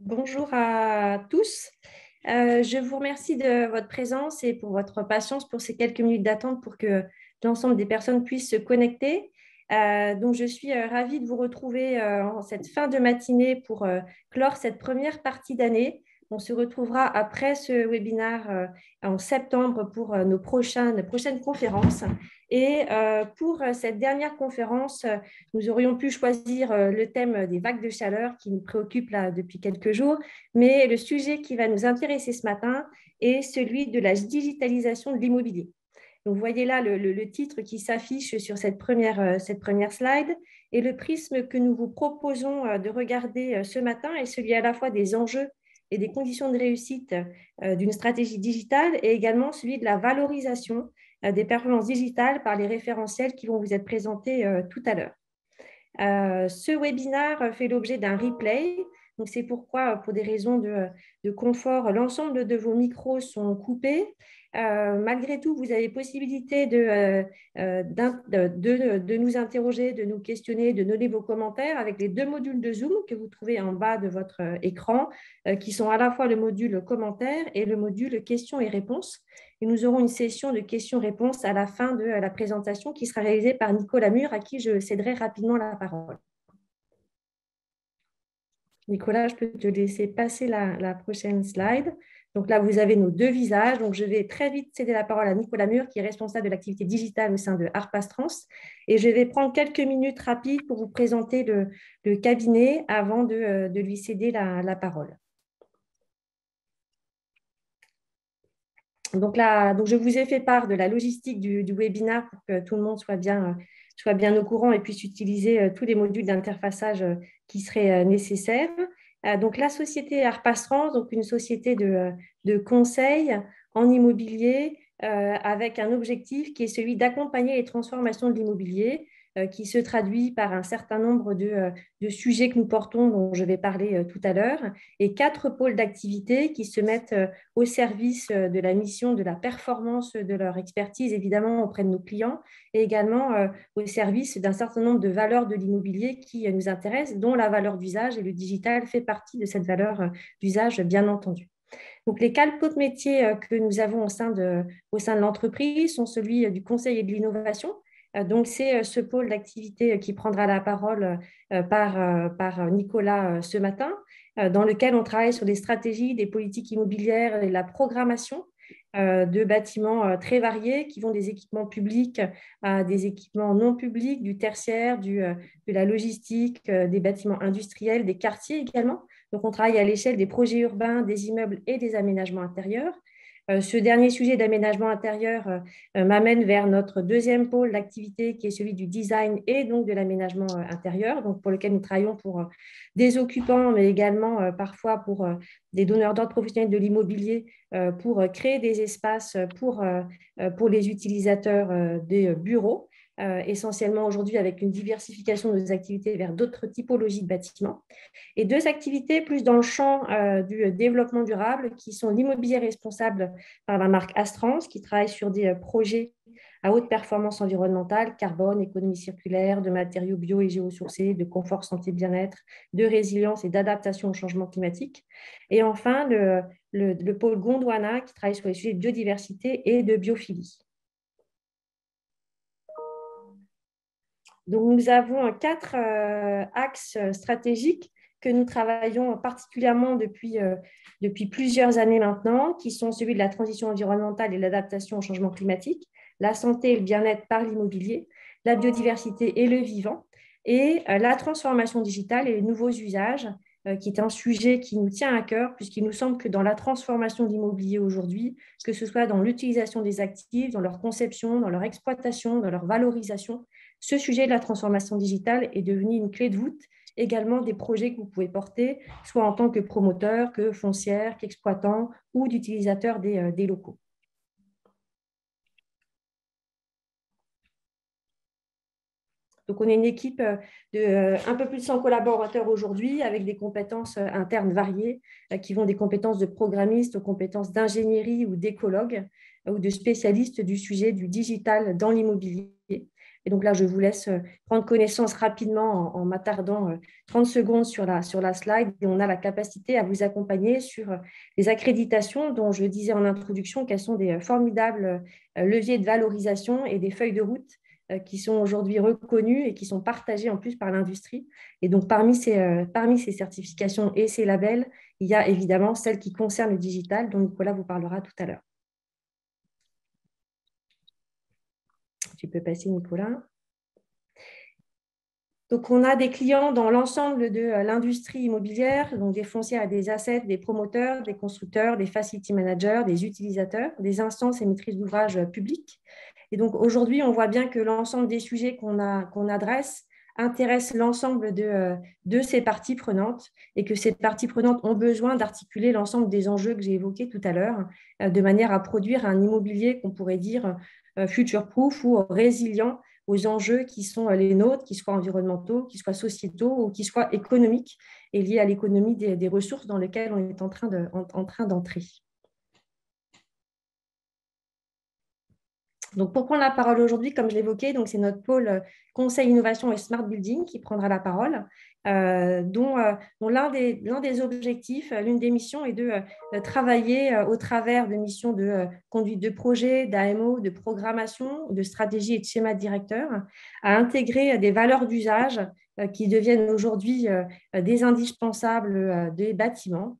Bonjour à tous. Je vous remercie de votre présence et pour votre patience pour ces quelques minutes d'attente pour que l'ensemble des personnes puissent se connecter. Donc, je suis ravie de vous retrouver en cette fin de matinée pour clore cette première partie d'année. On se retrouvera après ce webinaire en septembre pour nos prochaines conférences. Et pour cette dernière conférence, nous aurions pu choisir le thème des vagues de chaleur qui nous préoccupe là depuis quelques jours, mais le sujet qui va nous intéresser ce matin est celui de la digitalisation de l'immobilier. Donc, vous voyez là le titre qui s'affiche sur cette première slide et le prisme que nous vous proposons de regarder ce matin est celui à la fois des enjeux et des conditions de réussite d'une stratégie digitale et également celui de la valorisation des performances digitales par les référentiels qui vont vous être présentés tout à l'heure. Ce webinaire fait l'objet d'un replay. Donc, c'est pourquoi, pour des raisons de confort, l'ensemble de vos micros sont coupés. Malgré tout, vous avez possibilité de nous interroger, de nous questionner, de donner vos commentaires avec les deux modules de Zoom que vous trouvez en bas de votre écran, qui sont à la fois le module commentaires et le module questions et réponses. Et nous aurons une session de questions-réponses à la fin de la présentation qui sera réalisée par Nicolas Mur, à qui je céderai rapidement la parole. Nicolas, je peux te laisser passer la prochaine slide. Donc là, vous avez nos deux visages. Donc, je vais très vite céder la parole à Nicolas Mur, qui est responsable de l'activité digitale au sein de Harpas Trans. Et je vais prendre quelques minutes rapides pour vous présenter le cabinet avant de lui céder la parole. Donc, je vous ai fait part de la logistique du webinaire pour que tout le monde soit bien au courant et puisse utiliser tous les modules d'interfaçage qui seraient nécessaires. Donc, la société Harpas Trans, donc une société de conseil en immobilier avec un objectif qui est celui d'accompagner les transformations de l'immobilier qui se traduit par un certain nombre de sujets que nous portons, dont je vais parler tout à l'heure, et 4 pôles d'activité qui se mettent au service de la mission, de la performance de leur expertise, évidemment, auprès de nos clients, et également au service d'un certain nombre de valeurs de l'immobilier qui nous intéressent, dont la valeur d'usage, et le digital fait partie de cette valeur d'usage, bien entendu. Donc, les 4 métiers que nous avons au sein de l'entreprise sont celui du conseil et de l'innovation. Donc, c'est ce pôle d'activité qui prendra la parole par Nicolas ce matin, dans lequel on travaille sur des stratégies, des politiques immobilières et la programmation de bâtiments très variés qui vont des équipements publics à des équipements non publics, du tertiaire, de la logistique, des bâtiments industriels, des quartiers également. Donc, on travaille à l'échelle des projets urbains, des immeubles et des aménagements intérieurs. Ce dernier sujet d'aménagement intérieur m'amène vers notre deuxième pôle d'activité qui est celui du design et donc de l'aménagement intérieur, donc pour lequel nous travaillons pour des occupants, mais également parfois pour des donneurs d'ordre professionnels de l'immobilier pour créer des espaces pour les utilisateurs des bureaux. Essentiellement aujourd'hui avec une diversification de nos activités vers d'autres typologies de bâtiments. Et 2 activités plus dans le champ du développement durable qui sont l'immobilier responsable par la marque Astrans qui travaille sur des projets à haute performance environnementale, carbone, économie circulaire, de matériaux bio et géosourcés, de confort, santé, bien-être, de résilience et d'adaptation au changement climatique. Et enfin, le pôle Gondwana qui travaille sur les sujets de biodiversité et de biophilie. Donc, nous avons 4 axes stratégiques que nous travaillons particulièrement depuis plusieurs années maintenant, qui sont celui de la transition environnementale et l'adaptation au changement climatique, la santé et le bien-être par l'immobilier, la biodiversité et le vivant, et la transformation digitale et les nouveaux usages, qui est un sujet qui nous tient à cœur, puisqu'il nous semble que dans la transformation de l'immobilier aujourd'hui, que ce soit dans l'utilisation des actifs, dans leur conception, dans leur exploitation, dans leur valorisation, ce sujet de la transformation digitale est devenu une clé de voûte également des projets que vous pouvez porter, soit en tant que promoteur, que foncière, qu'exploitant ou d'utilisateur des locaux. Donc, on est une équipe de un peu plus de 100 collaborateurs aujourd'hui avec des compétences internes variées qui vont des compétences de programmistes aux compétences d'ingénierie ou d'écologues ou de spécialistes du sujet du digital dans l'immobilier. Et donc là, je vous laisse prendre connaissance rapidement en m'attardant 30 secondes sur la slide. Et on a la capacité à vous accompagner sur les accréditations dont je disais en introduction qu'elles sont des formidables leviers de valorisation et des feuilles de route qui sont aujourd'hui reconnues et qui sont partagées en plus par l'industrie. Et donc, parmi ces certifications et ces labels, il y a évidemment celles qui concernent le digital, dont Nicolas vous parlera tout à l'heure. Tu peux passer, Nicolas. Donc, on a des clients dans l'ensemble de l'industrie immobilière, donc des foncières et des assets, des promoteurs, des constructeurs, des facility managers, des utilisateurs, des instances et maîtrises d'ouvrage publiques. Et donc, aujourd'hui, on voit bien que l'ensemble des sujets qu'on adresse intéressent l'ensemble de ces parties prenantes et que ces parties prenantes ont besoin d'articuler l'ensemble des enjeux que j'ai évoqués tout à l'heure de manière à produire un immobilier qu'on pourrait dire future-proof ou résilient aux enjeux qui sont les nôtres, qu'ils soient environnementaux, qu'ils soient sociétaux ou qu'ils soient économiques et liés à l'économie des ressources dans lesquelles on est en train d'entrer. Donc, pour prendre la parole aujourd'hui, comme je l'évoquais, c'est notre pôle Conseil, Innovation et Smart Building qui prendra la parole, dont l'un des objectifs, l'une des missions est de travailler au travers de missions de conduite de projet, d'AMO, de programmation, de stratégie et de schéma directeur, à intégrer des valeurs d'usage qui deviennent aujourd'hui des indispensables des bâtiments,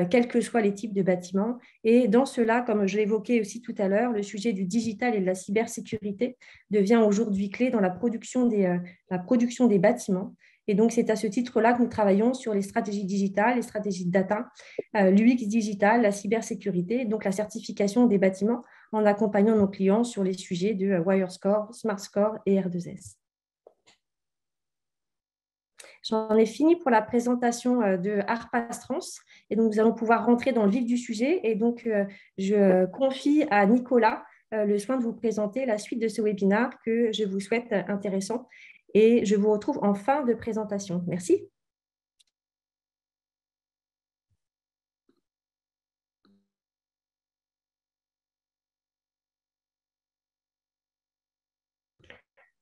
quels que soient les types de bâtiments. Et dans cela, comme je l'évoquais aussi tout à l'heure, le sujet du digital et de la cybersécurité devient aujourd'hui clé dans la production des bâtiments. Et donc, c'est à ce titre-là que nous travaillons sur les stratégies digitales, les stratégies de data, l'UX digital, la cybersécurité, donc la certification des bâtiments en accompagnant nos clients sur les sujets de WireScore, SmartScore et R2S. J'en ai fini pour la présentation de Arpastrans et donc nous allons pouvoir rentrer dans le vif du sujet et donc je confie à Nicolas le soin de vous présenter la suite de ce webinaire que je vous souhaite intéressant et je vous retrouve en fin de présentation. Merci.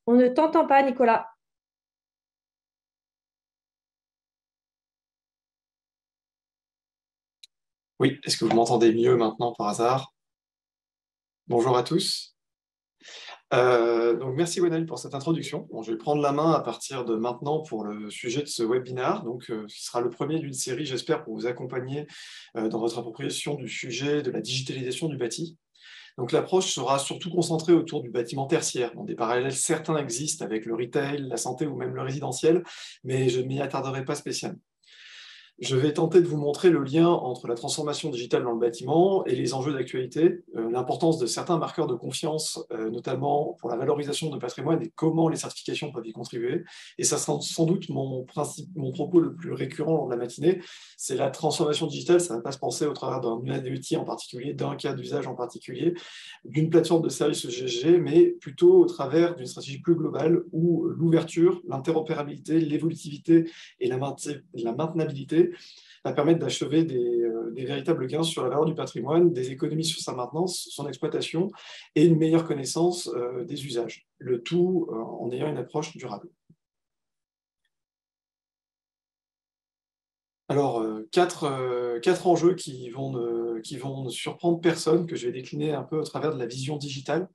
On ne t'entend pas, Nicolas. Oui, est-ce que vous m'entendez mieux maintenant par hasard? Bonjour à tous. Donc merci Gwenaëlle pour cette introduction. Bon, je vais prendre la main à partir de maintenant pour le sujet de ce webinaire. Donc, ce sera le premier d'une série, j'espère, pour vous accompagner dans votre appropriation du sujet de la digitalisation du bâti. Donc l'approche sera surtout concentrée autour du bâtiment tertiaire. Bon, des parallèles certains existent avec le retail, la santé ou même le résidentiel, mais je ne m'y attarderai pas spécialement. Je vais tenter de vous montrer le lien entre la transformation digitale dans le bâtiment et les enjeux d'actualité, l'importance de certains marqueurs de confiance, notamment pour la valorisation de patrimoine et comment les certifications peuvent y contribuer. Et ça sera sans doute mon propos le plus récurrent lors de la matinée, c'est la transformation digitale, ça ne va pas se penser au travers d'un outil en particulier, d'un cas d'usage en particulier, d'une plateforme de services ESG, mais plutôt au travers d'une stratégie plus globale où l'ouverture, l'interopérabilité, l'évolutivité et la maintenabilité va permettre d'achever des véritables gains sur la valeur du patrimoine, des économies sur sa maintenance, son exploitation et une meilleure connaissance des usages. Le tout en ayant une approche durable. Alors, quatre enjeux qui vont ne surprendre personne, que je vais décliner un peu au travers de la vision digitale.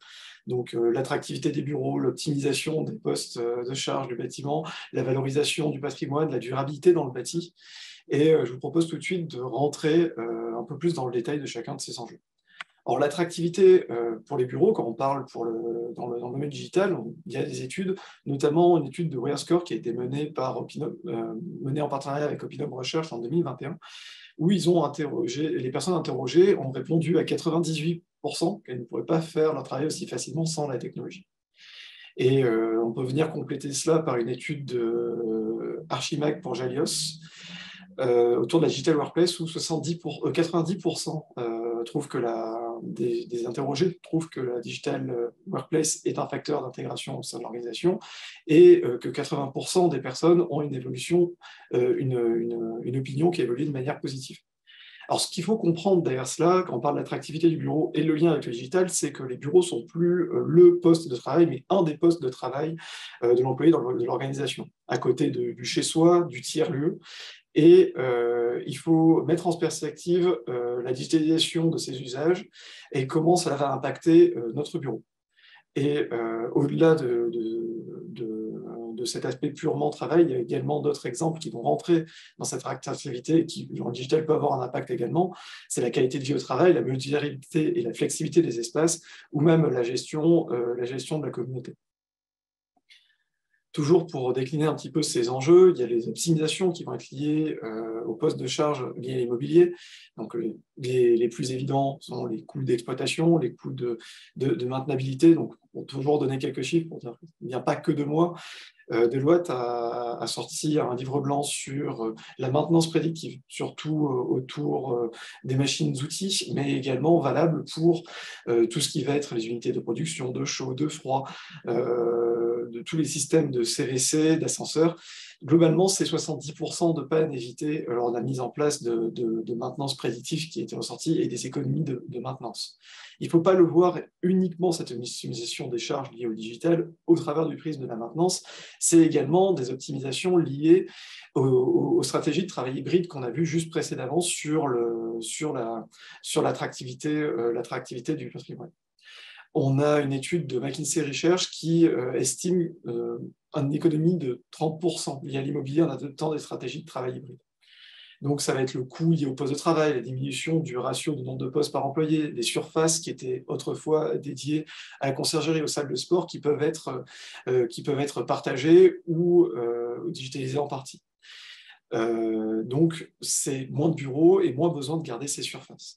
Donc, l'attractivité des bureaux, l'optimisation des postes de charge du bâtiment, la valorisation du patrimoine, la durabilité dans le bâti. Et je vous propose tout de suite de rentrer un peu plus dans le détail de chacun de ces enjeux. Alors, l'attractivité pour les bureaux, quand on parle dans le domaine digital, il y a des études, notamment une étude de WireScore qui a été menée en partenariat avec Opinum Research en 2021, où ils ont interrogé, les personnes interrogées ont répondu à 98% qu'elles ne pourraient pas faire leur travail aussi facilement sans la technologie. Et on peut venir compléter cela par une étude de Archimag pour Jalios, autour de la Digital Workplace, où 90% trouvent que des interrogés trouvent que la Digital Workplace est un facteur d'intégration au sein de l'organisation, et que 80% des personnes ont une opinion qui évolue de manière positive. Alors, ce qu'il faut comprendre derrière cela, quand on parle d'attractivité du bureau et le lien avec le digital, c'est que les bureaux sont plus le poste de travail, mais un des postes de travail de l'employé de l'organisation, à côté du chez-soi, du tiers-lieu. Et il faut mettre en perspective la digitalisation de ces usages et comment ça va impacter notre bureau. Et au-delà de cet aspect purement travail, il y a également d'autres exemples qui vont rentrer dans cette attractivité et qui, dans le digital, peut avoir un impact également. C'est la qualité de vie au travail, la modularité et la flexibilité des espaces, ou même la gestion de la communauté. Toujours pour décliner un petit peu ces enjeux, il y a les optimisations qui vont être liées au poste de charge lié à l'immobilier. Donc les plus évidents sont les coûts d'exploitation, les coûts de maintenabilité. Donc pour toujours donner quelques chiffres, pour dire qu'il n'y a pas que de moi. Deloitte a sorti un livre blanc sur la maintenance prédictive, surtout autour des machines-outils, mais également valable pour tout ce qui va être les unités de production, de chaud, de froid, de tous les systèmes de CVC, d'ascenseurs. Globalement, c'est 70% de pannes évitées lors de la mise en place de maintenance prédictive qui était ressortie et des économies de maintenance. Il ne faut pas le voir uniquement cette optimisation des charges liées au digital au travers du prisme de la maintenance, c'est également des optimisations liées aux stratégies de travail hybride qu'on a vues juste précédemment sur l'attractivité du patrimoine. On a une étude de McKinsey Research qui estime une économie de 30% liée à l'immobilier en adoptant des stratégies de travail hybride. Donc, ça va être le coût lié au poste de travail, la diminution du ratio de nombre de postes par employé, des surfaces qui étaient autrefois dédiées à la conciergerie, aux salles de sport, qui peuvent être partagées ou digitalisées en partie. Donc, c'est moins de bureaux et moins besoin de garder ces surfaces.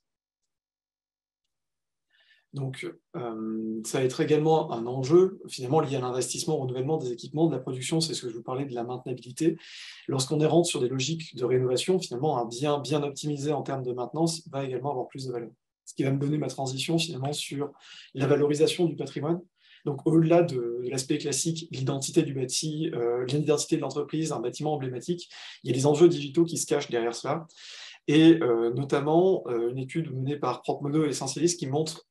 Donc, ça va être également un enjeu, finalement, lié à l'investissement, au renouvellement des équipements, de la production, c'est ce que je vous parlais de la maintenabilité. Lorsqu'on rentre sur des logiques de rénovation, finalement, un bien bien optimisé en termes de maintenance va également avoir plus de valeur. Ce qui va me donner ma transition, finalement, sur la valorisation du patrimoine. Donc, au-delà de l'aspect classique, l'identité du bâti, l'identité de l'entreprise, un bâtiment emblématique, il y a des enjeux digitaux qui se cachent derrière cela. Et notamment une étude menée par PropMono et Essentialis qui montre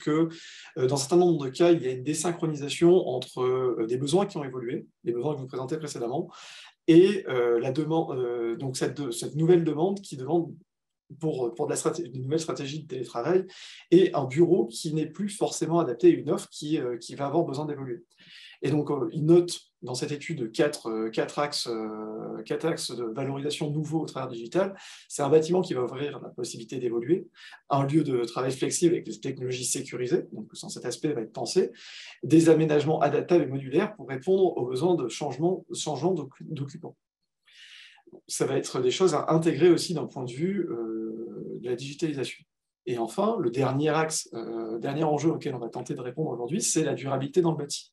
que dans un certain nombre de cas, il y a une désynchronisation entre des besoins qui ont évolué, les besoins que vous présentez précédemment, et la demande, donc cette nouvelle demande qui demande pour une nouvelle stratégie de télétravail et un bureau qui n'est plus forcément adapté à une offre qui va avoir besoin d'évoluer. Et donc, il note dans cette étude quatre axes de valorisation nouveaux au travers digital. C'est un bâtiment qui va offrir la possibilité d'évoluer, un lieu de travail flexible avec des technologies sécurisées, donc sans cet aspect va être pensé, des aménagements adaptables et modulaires pour répondre aux besoins de changement d'occupants. Ça va être des choses à intégrer aussi d'un point de vue de la digitalisation. Et enfin, le dernier axe, dernier enjeu auquel on va tenter de répondre aujourd'hui, c'est la durabilité dans le bâti.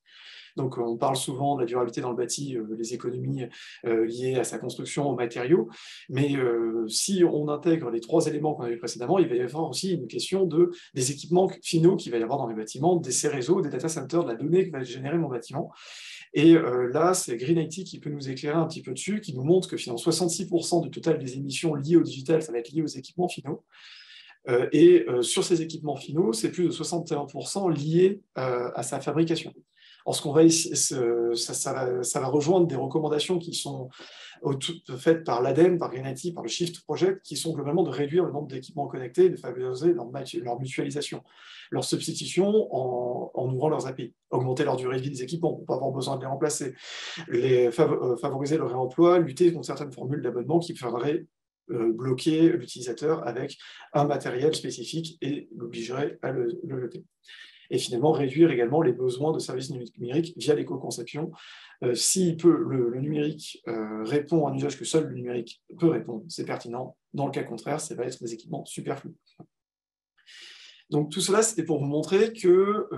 Donc, on parle souvent de la durabilité dans le bâti, les économies liées à sa construction, aux matériaux, mais si on intègre les trois éléments qu'on a vus précédemment, il va y avoir aussi une question des équipements finaux qu'il va y avoir dans les bâtiments, ces réseaux, des data centers, de la donnée que va générer mon bâtiment. Et là, c'est Green IT qui peut nous éclairer un petit peu dessus, qui nous montre que finalement 66% du total des émissions liées au digital, ça va être lié aux équipements finaux. Et sur ces équipements finaux, c'est plus de 61% lié à sa fabrication. Alors, ça va rejoindre des recommandations qui sont faites par l'ADEME, par Green IT, par le Shift Project, qui sont globalement de réduire le nombre d'équipements connectés et de favoriser leur mutualisation, leur substitution en ouvrant leurs API, augmenter leur durée de vie des équipements pour ne pas avoir besoin de les remplacer, favoriser le réemploi, lutter contre certaines formules d'abonnement qui feraient bloquer l'utilisateur avec un matériel spécifique et l'obligerait à le jeter. Et finalement, réduire également les besoins de services numériques via l'éco-conception. Si le numérique répond à un usage que seul le numérique peut répondre, c'est pertinent. Dans le cas contraire, ça va être des équipements superflus. Donc tout cela, c'était pour vous montrer que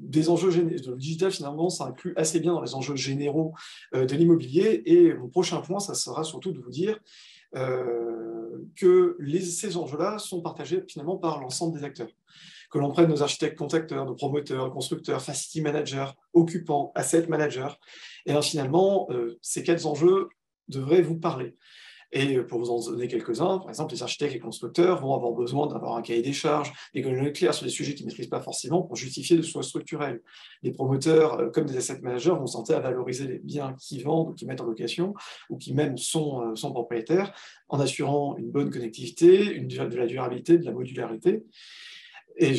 des enjeux le digital, finalement, ça inclut assez bien dans les enjeux généraux de l'immobilier. Et mon prochain point, ça sera surtout de vous dire que ces enjeux-là sont partagés finalement par l'ensemble des acteurs. Que l'on prenne nos architectes contacteurs, nos promoteurs, constructeurs, facility managers, occupants, asset managers, et bien finalement, ces quatre enjeux devraient vous parler. Et pour vous en donner quelques-uns, par exemple, les architectes et constructeurs vont avoir besoin d'avoir un cahier des charges, des colonnes claires sur des sujets qu'ils ne maîtrisent pas forcément pour justifier de choix structurels. Les promoteurs, comme des asset managers, vont tenter à valoriser les biens qu'ils vendent ou qu'ils mettent en location, ou qui même sont propriétaires, en assurant une bonne connectivité, de la durabilité, de la modularité. Et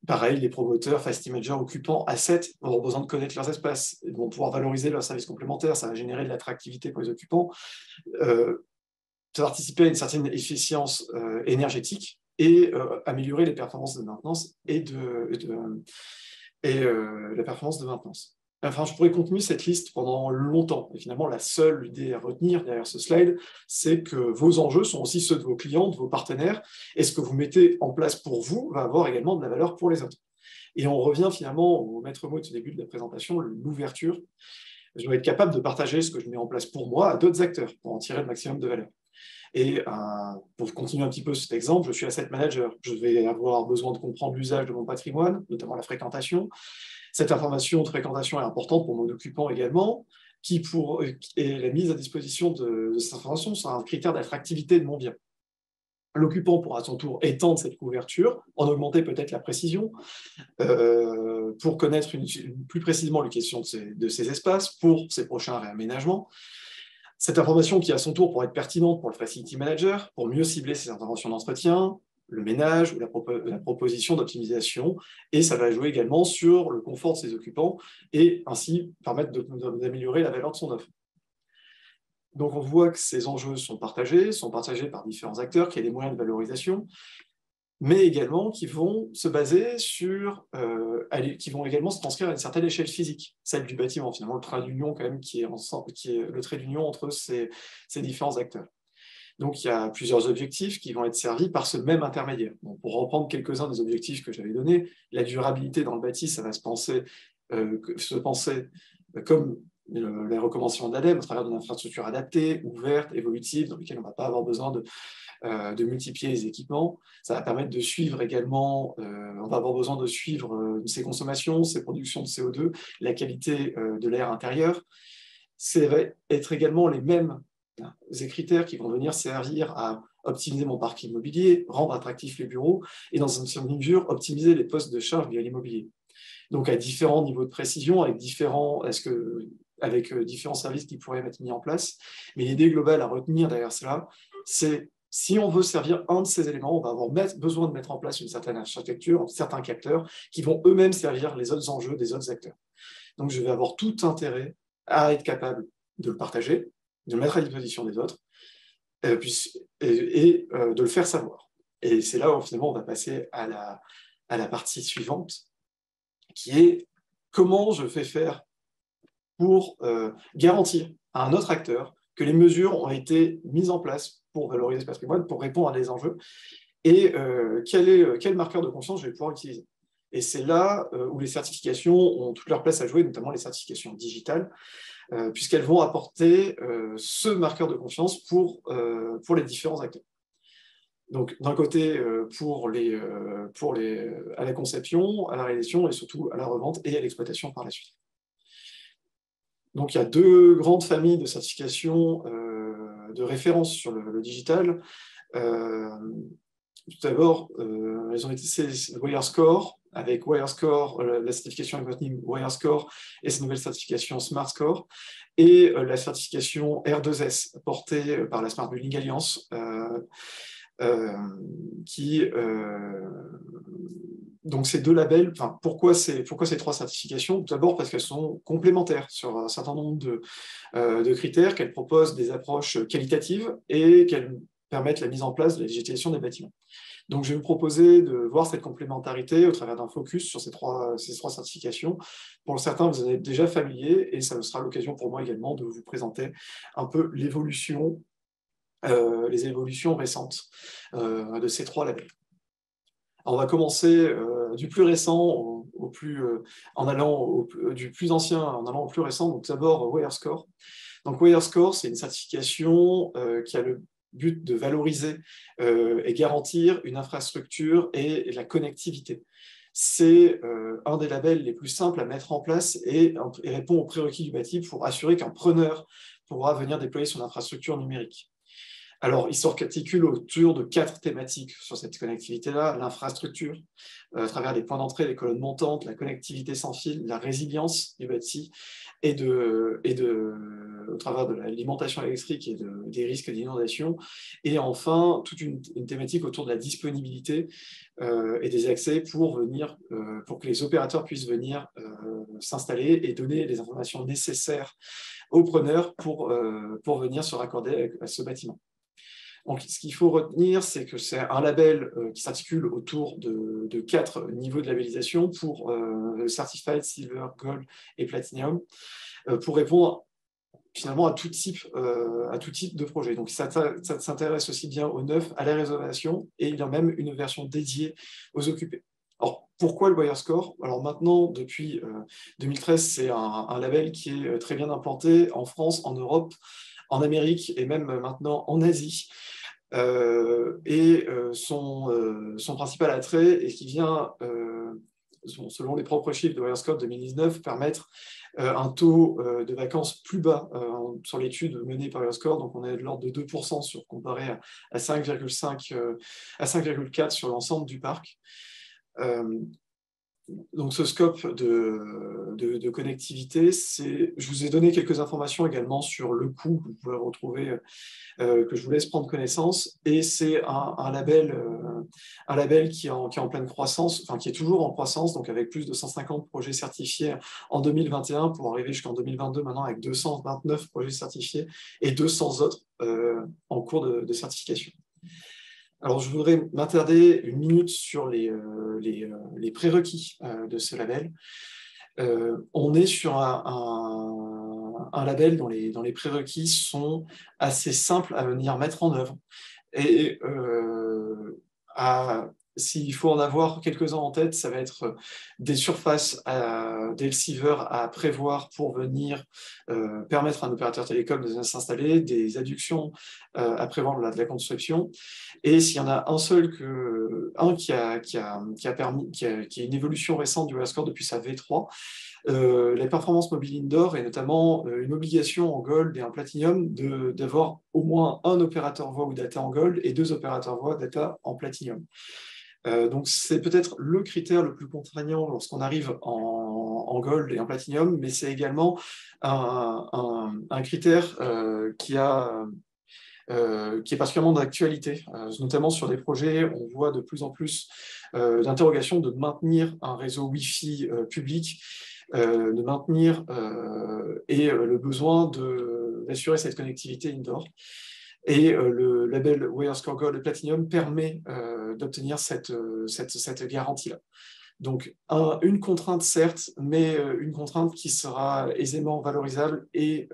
pareil, les promoteurs, facility managers, occupants, assets vont avoir besoin de connaître leurs espaces, ils vont pouvoir valoriser leurs services complémentaires, ça va générer de l'attractivité pour les occupants, participer à une certaine efficience énergétique et améliorer les performances de maintenance et la performance de maintenance. Enfin, je pourrais continuer cette liste pendant longtemps. Et finalement, la seule idée à retenir derrière ce slide, c'est que vos enjeux sont aussi ceux de vos clients, de vos partenaires, et ce que vous mettez en place pour vous va avoir également de la valeur pour les autres. Et on revient finalement au maître mot du début de la présentation, l'ouverture. Je dois être capable de partager ce que je mets en place pour moi à d'autres acteurs pour en tirer le maximum de valeur. Et pour continuer un petit peu cet exemple, je suis asset manager. Je vais avoir besoin de comprendre l'usage de mon patrimoine, notamment la fréquentation. Cette information de fréquentation est importante pour mon occupant également, et la mise à disposition de cette information sera un critère d'attractivité de mon bien. L'occupant pourra à son tour étendre cette couverture, en augmenter peut-être la précision, pour connaître plus précisément les questions de ces espaces, pour ses prochains réaménagements. Cette information qui, à son tour, pourra être pertinente pour le facility manager, pour mieux cibler ses interventions d'entretien, le ménage ou la proposition d'optimisation, et ça va jouer également sur le confort de ses occupants et ainsi permettre d'améliorer la valeur de son offre. Donc on voit que ces enjeux sont partagés par différents acteurs, qu'il y a des moyens de valorisation, mais également qui vont se baser sur, qui vont également se transcrire à une certaine échelle physique, celle du bâtiment, finalement le trait d'union quand même qui est le trait d'union entre ces différents acteurs. Donc il y a plusieurs objectifs qui vont être servis par ce même intermédiaire. Donc, pour reprendre quelques-uns des objectifs que j'avais donnés, la durabilité dans le bâti, ça va se penser comme les recommandations de l'ADEME, à travers d'une infrastructure adaptée, ouverte, évolutive, dans laquelle on ne va pas avoir besoin de multiplier les équipements. Ça va permettre de suivre également, on va avoir besoin de suivre ses consommations, ses productions de CO2, la qualité de l'air intérieur. Ça va être également les mêmes critères qui vont venir servir à optimiser mon parc immobilier, rendre attractifs les bureaux et dans une certaine mesure optimiser les postes de charge via l'immobilier. Donc à différents niveaux de précision, avec différents services qui pourraient être mis en place. Mais l'idée globale à retenir derrière cela, c'est si on veut servir un de ces éléments, on va avoir besoin de mettre en place une certaine architecture, certains capteurs qui vont eux-mêmes servir les autres enjeux des autres acteurs. Donc je vais avoir tout intérêt à être capable de le partager, de le mettre à disposition des autres, et de le faire savoir. Et c'est là où finalement on va passer à la partie suivante, qui est comment je fais faire pour garantir à un autre acteur que les mesures ont été mises en place pour valoriser ce patrimoine, pour répondre à des enjeux, et quel marqueur de confiance je vais pouvoir utiliser. Et c'est là où les certifications ont toute leur place à jouer, notamment les certifications digitales, puisqu'elles vont apporter ce marqueur de confiance pour les différents acteurs. Donc, d'un côté, à la conception, à la réalisation et surtout à la revente et à l'exploitation par la suite. Donc, il y a deux grandes familles de certifications de référence sur le digital. Tout d'abord, elles ont été WireScore, avec WireScore, la certification algorithmique WireScore et sa nouvelle certification SmartScore, et la certification R2S portée par la Smart Building Alliance, donc ces deux labels, pourquoi ces trois certifications? Tout d'abord parce qu'elles sont complémentaires sur un certain nombre de critères, qu'elles proposent des approches qualitatives et qu'elles permettent la mise en place de la digitalisation des bâtiments. Donc je vais vous proposer de voir cette complémentarité au travers d'un focus sur ces trois certifications. Pour certains, vous en êtes déjà familiers et ça sera l'occasion pour moi également de vous présenter un peu les évolutions récentes de ces trois labels. Alors, on va commencer du plus récent du plus ancien en allant au plus récent. Donc d'abord WireScore. Donc WireScore, c'est une certification qui a le but de valoriser et garantir une infrastructure et la connectivité. C'est un des labels les plus simples à mettre en place et répond aux prérequis du bâti pour assurer qu'un preneur pourra venir déployer son infrastructure numérique. Alors, il s'articule autour de 4 thématiques sur cette connectivité-là: l'infrastructure, à travers les points d'entrée, les colonnes montantes, la connectivité sans fil, la résilience du bâti, au travers de l'alimentation électrique et des risques d'inondation, et enfin, toute une thématique autour de la disponibilité et des accès pour que les opérateurs puissent venir s'installer et donner les informations nécessaires aux preneurs pour venir se raccorder à ce bâtiment. Donc, ce qu'il faut retenir, c'est que c'est un label qui s'articule autour de 4 niveaux de labellisation pour Certified, Silver, Gold et Platinum, pour répondre finalement à tout type de projet. Donc, ça s'intéresse aussi bien aux neufs, à la rénovation, et il y a même une version dédiée aux occupés. Alors, pourquoi le WireScore? Alors maintenant, depuis 2013, c'est un label qui est très bien implanté en France, en Europe, en Amérique et même maintenant en Asie. Son principal attrait, et qui vient, selon les propres chiffres de WireScore 2019, permettre un taux de vacances plus bas sur l'étude menée par WireScore. Donc on est de l'ordre de 2% comparé à 5,5 à 5,4 sur l'ensemble du parc. Donc ce scope de connectivité, je vous ai donné quelques informations également sur le coût que vous pouvez retrouver, que je vous laisse prendre connaissance, et c'est un label qui est en pleine croissance, enfin qui est toujours en croissance, donc avec plus de 150 projets certifiés en 2021 pour arriver jusqu'en 2022 maintenant avec 229 projets certifiés et 200 autres en cours de certification. Alors, je voudrais m'attarder une minute sur les prérequis de ce label. On est sur un label dont les prérequis sont assez simples à venir mettre en œuvre. Et s'il faut en avoir quelques-uns en tête, ça va être des surfaces d'Elsevier à prévoir pour venir permettre à un opérateur télécom de s'installer, des adductions à prévoir de la construction. Et s'il y en a un seul, qui est une évolution récente du WireScore depuis sa V3, la performance mobile indoor, et notamment une obligation en Gold et en Platinum d'avoir au moins un opérateur voix ou data en Gold et 2 opérateurs voix data en Platinum. Donc c'est peut-être le critère le plus contraignant lorsqu'on arrive en Gold et en Platinum, mais c'est également un critère qui est particulièrement d'actualité, notamment sur des projets. On voit de plus en plus d'interrogations de maintenir un réseau Wi-Fi public, de maintenir le besoin d'assurer cette connectivité indoor. Et le label WireScore Gold et Platinum permet d'obtenir cette garantie-là. Donc, une contrainte, certes, mais une contrainte qui sera aisément valorisable et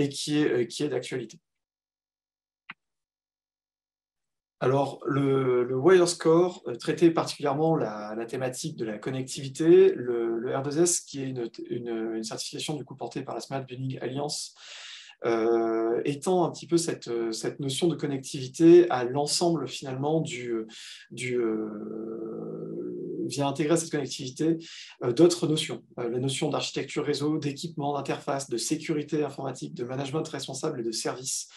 qui est d'actualité. Alors, le WireScore traitait particulièrement la thématique de la connectivité. Le R2S, qui est une certification du coup portée par la Smart Building Alliance, étend un petit peu cette notion de connectivité à l'ensemble finalement vient intégrer à cette connectivité d'autres notions, la notion d'architecture réseau, d'équipement, d'interface, de sécurité informatique, de management responsable et de service,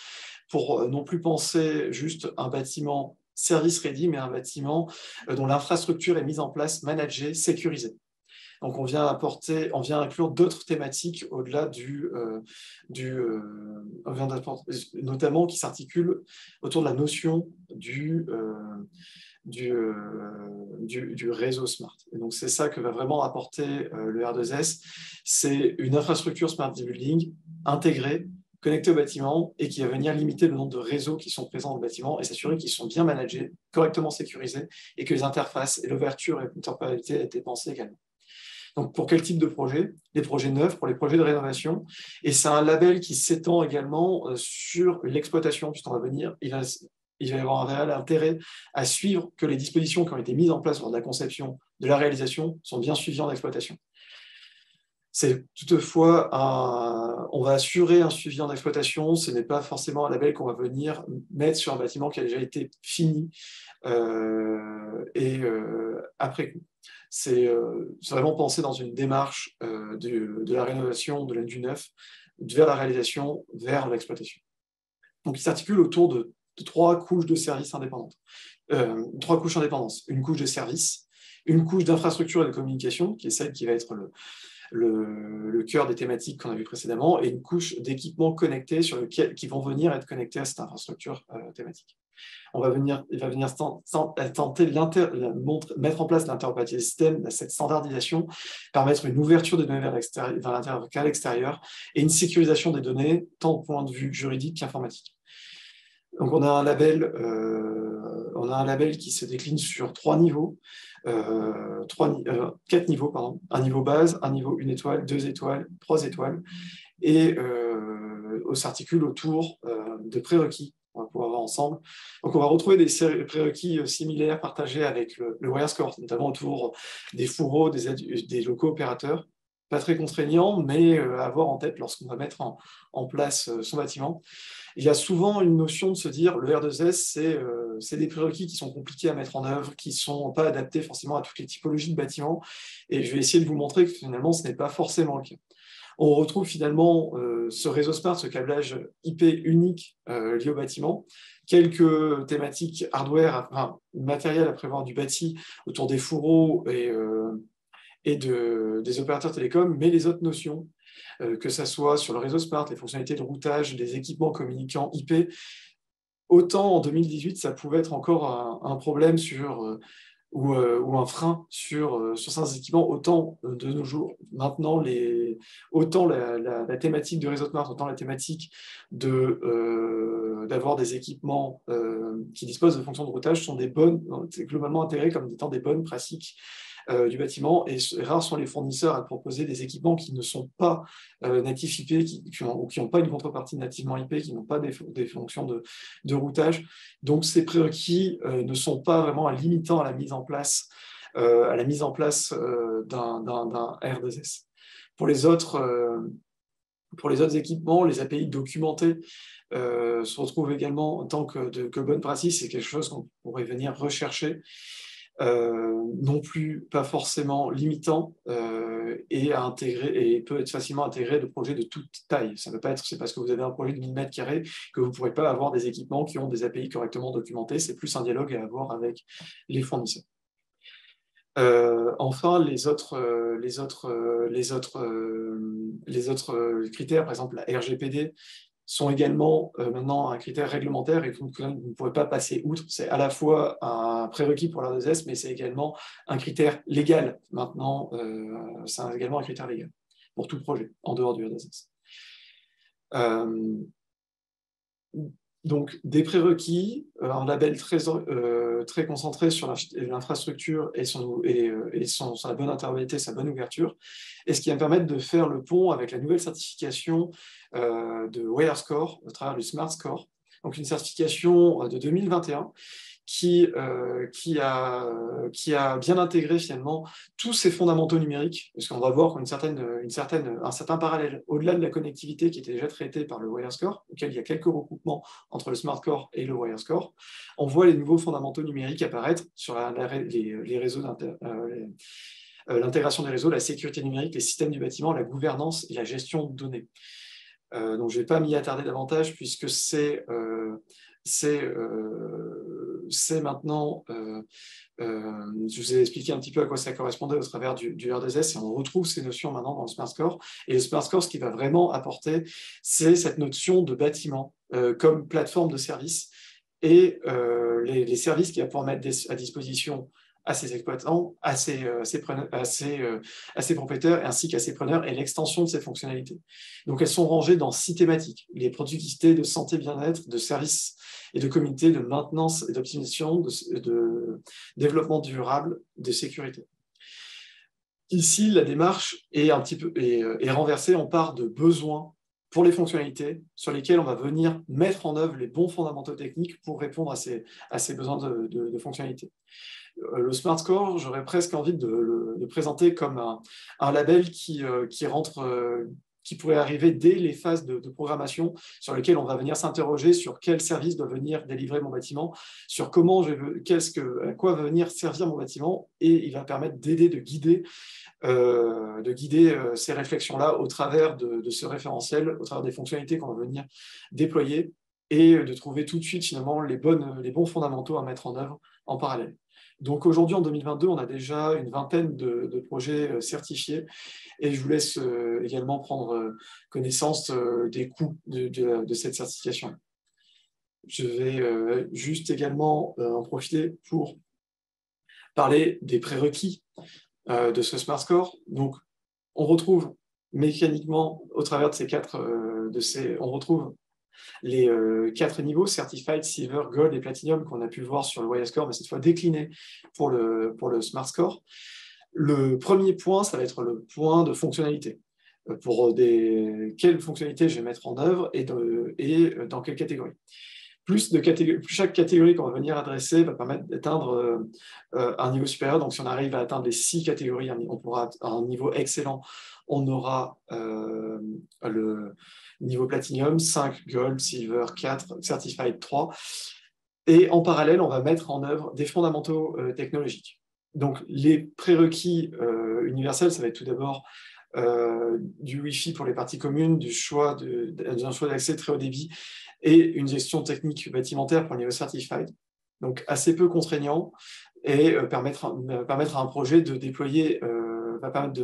pour non plus penser juste un bâtiment service ready, mais un bâtiment dont l'infrastructure est mise en place, managée, sécurisée. Donc on vient inclure d'autres thématiques au-delà notamment qui s'articulent autour de la notion du réseau smart. Et donc c'est ça que va vraiment apporter le R2S, c'est une infrastructure smart building intégrée, connectés au bâtiment, et qui va venir limiter le nombre de réseaux qui sont présents dans le bâtiment et s'assurer qu'ils sont bien managés, correctement sécurisés, et que les interfaces et l'ouverture et l'interopérabilité aient été pensées également. Donc, pour quel type de projet? Les projets neufs, pour les projets de rénovation. Et c'est un label qui s'étend également sur l'exploitation, puisqu'on va venir, il va y avoir un réel intérêt à suivre que les dispositions qui ont été mises en place lors de la conception, de la réalisation, sont bien suivies en exploitation. C'est toutefois, on va assurer un suivi en exploitation, ce n'est pas forcément un label qu'on va venir mettre sur un bâtiment qui a déjà été fini après coup. C'est vraiment pensé dans une démarche de la rénovation, du neuf, vers la réalisation, vers l'exploitation. Donc, il s'articule autour de 3 couches de services indépendantes. 3 couches indépendantes. Une couche de services, une couche d'infrastructure et de communication, qui est celle qui va être le cœur des thématiques qu'on a vues précédemment, et une couche d'équipements connectés qui vont venir être connectés à cette infrastructure thématique. Il va venir tenter de mettre en place l'interopérativité des systèmes, cette standardisation, permettre une ouverture des données vers l'intérieur qu'à l'extérieur, et une sécurisation des données, tant au point de vue juridique qu'informatique. Donc on a un label qui se décline sur 4 niveaux, un niveau base, un niveau 1 étoile, 2 étoiles, 3 étoiles, et s'articule autour de prérequis qu'on va pouvoir voir ensemble. Donc on va retrouver des prérequis similaires partagés avec le WireScore, notamment autour des fourreaux, des locaux opérateurs, pas très contraignants, mais à avoir en tête lorsqu'on va mettre en place son bâtiment. Il y a souvent une notion de se dire le R2S, c'est des prérequis qui sont compliqués à mettre en œuvre, qui ne sont pas adaptés forcément à toutes les typologies de bâtiments, et je vais essayer de vous montrer que finalement ce n'est pas forcément le cas. On retrouve finalement ce réseau smart, ce câblage IP unique lié au bâtiment, quelques thématiques hardware, matériel à prévoir du bâti autour des fourreaux et des opérateurs télécoms, mais les autres notions, que ce soit sur le réseau smart, les fonctionnalités de routage, des équipements communicants IP, autant en 2018, ça pouvait être encore un problème ou un frein sur certains équipements, autant de nos jours. Maintenant, autant la thématique de réseau smart, autant la thématique d'avoir des équipements qui disposent de fonctions de routage c'est globalement intégré comme étant des bonnes pratiques du bâtiment, et rares sont les fournisseurs à proposer des équipements qui ne sont pas natifs IP, qui n'ont pas une contrepartie nativement IP, qui n'ont pas des fonctions de routage. Donc ces prérequis ne sont pas vraiment limitants à la mise en place d'un R2S. Pour les autres équipements, les API documentés se retrouvent également en tant que bonne pratique. C'est quelque chose qu'on pourrait venir rechercher. Non plus pas forcément limitant et à intégrer, et peut être facilement intégré de projets de toute taille. Ça ne veut pas être, c'est parce que vous avez un projet de 1000 mètres carrés que vous ne pourrez pas avoir des équipements qui ont des API correctement documentés. C'est plus un dialogue à avoir avec les fournisseurs. Enfin, les autres critères, par exemple la RGPD, sont également maintenant un critère réglementaire et vous ne pourrez pas passer outre. C'est à la fois un prérequis pour l'R2S, mais c'est également un critère légal. Maintenant, c'est également un critère légal pour tout projet en dehors du R2S. Donc, des prérequis, un label très concentré sur l'infrastructure et sa bonne interopérabilité, sa bonne ouverture, et ce qui va me permettre de faire le pont avec la nouvelle certification de WireScore, au travers du Smart Score, donc une certification de 2021 qui a bien intégré finalement tous ces fondamentaux numériques, parce qu'on va voir un certain parallèle au-delà de la connectivité qui était déjà traitée par le WireScore, auquel il y a quelques recoupements entre le SmartScore et le WireScore. On voit les nouveaux fondamentaux numériques apparaître sur les réseaux l'intégration des réseaux, la sécurité numérique, les systèmes du bâtiment, la gouvernance et la gestion de données. Donc je ne vais pas m'y attarder davantage puisque c'est maintenant, je vous ai expliqué un petit peu à quoi ça correspondait au travers du R2S, et on retrouve ces notions maintenant dans le Smart Score. Et le Smart Score, ce qu'il va vraiment apporter, c'est cette notion de bâtiment comme plateforme de service, et les services qu'il va pouvoir mettre à disposition à ses exploitants, à ses propriétaires, ainsi qu'à ses preneurs, et l'extension de ces fonctionnalités. Donc elles sont rangées dans 6 thématiques: les productivités, de santé, bien-être, de services et de communauté, de maintenance et d'optimisation, de développement durable, de sécurité. Ici, la démarche est renversée. On part de besoins pour les fonctionnalités sur lesquelles on va venir mettre en œuvre les bons fondamentaux techniques pour répondre à ces besoins de fonctionnalités. Le Smart Score, j'aurais presque envie de le présenter comme un label qui pourrait arriver dès les phases de programmation, sur lesquelles on va venir s'interroger sur quel service doit venir délivrer mon bâtiment, sur à quoi va venir servir mon bâtiment, et il va permettre d'aider, de guider ces réflexions-là au travers de ce référentiel, au travers des fonctionnalités qu'on va venir déployer, et de trouver tout de suite finalement les bons fondamentaux à mettre en œuvre en parallèle. Donc aujourd'hui, en 2022, on a déjà une vingtaine de projets certifiés et je vous laisse également prendre connaissance des coûts de cette certification. Je vais juste également en profiter pour parler des prérequis de ce Smart Score. Donc, on retrouve mécaniquement, au travers de ces on retrouve les 4 niveaux, Certified, Silver, Gold et Platinum, qu'on a pu voir sur le WIA Score, mais cette fois décliné pour le Smart Score. Le premier point, ça va être le point de fonctionnalité. Pour quelles fonctionnalités je vais mettre en œuvre et dans quelle catégorie. Chaque catégorie qu'on va venir adresser va permettre d'atteindre un niveau supérieur. Donc, si on arrive à atteindre les 6 catégories, on pourra à un niveau excellent, on aura le niveau Platinum, 5 Gold, Silver, 4, Certified 3. Et en parallèle, on va mettre en œuvre des fondamentaux technologiques. Donc, les prérequis universels, ça va être tout d'abord du Wi-Fi pour les parties communes, d'un choix d'accès très haut débit et une gestion technique bâtimentaire pour le niveau Certified. Donc assez peu contraignant et permettre à un projet de déployer, va permettre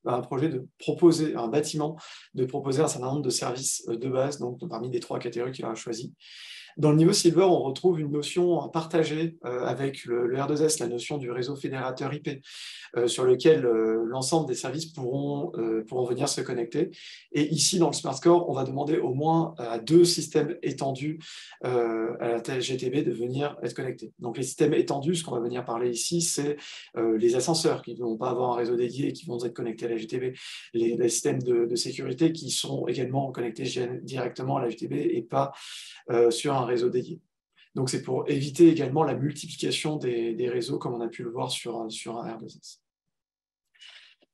à un projet de proposer, à un bâtiment de proposer un certain nombre de services de base, donc parmi les 3 catégories qu'il aura choisies. Dans le niveau Silver, on retrouve une notion partagée avec le R2S, la notion du réseau fédérateur IP, sur lequel l'ensemble des services pourront venir se connecter. Et ici, dans le Smart Score, on va demander au moins à 2 systèmes étendus à la GTB de venir être connectés. Donc les systèmes étendus, ce qu'on va venir parler ici, c'est les ascenseurs qui ne vont pas avoir un réseau dédié et qui vont être connectés à la GTB, les systèmes de sécurité qui sont également connectés directement à la GTB et pas sur un réseau dédié. Donc c'est pour éviter également la multiplication des réseaux comme on a pu le voir sur un R2S.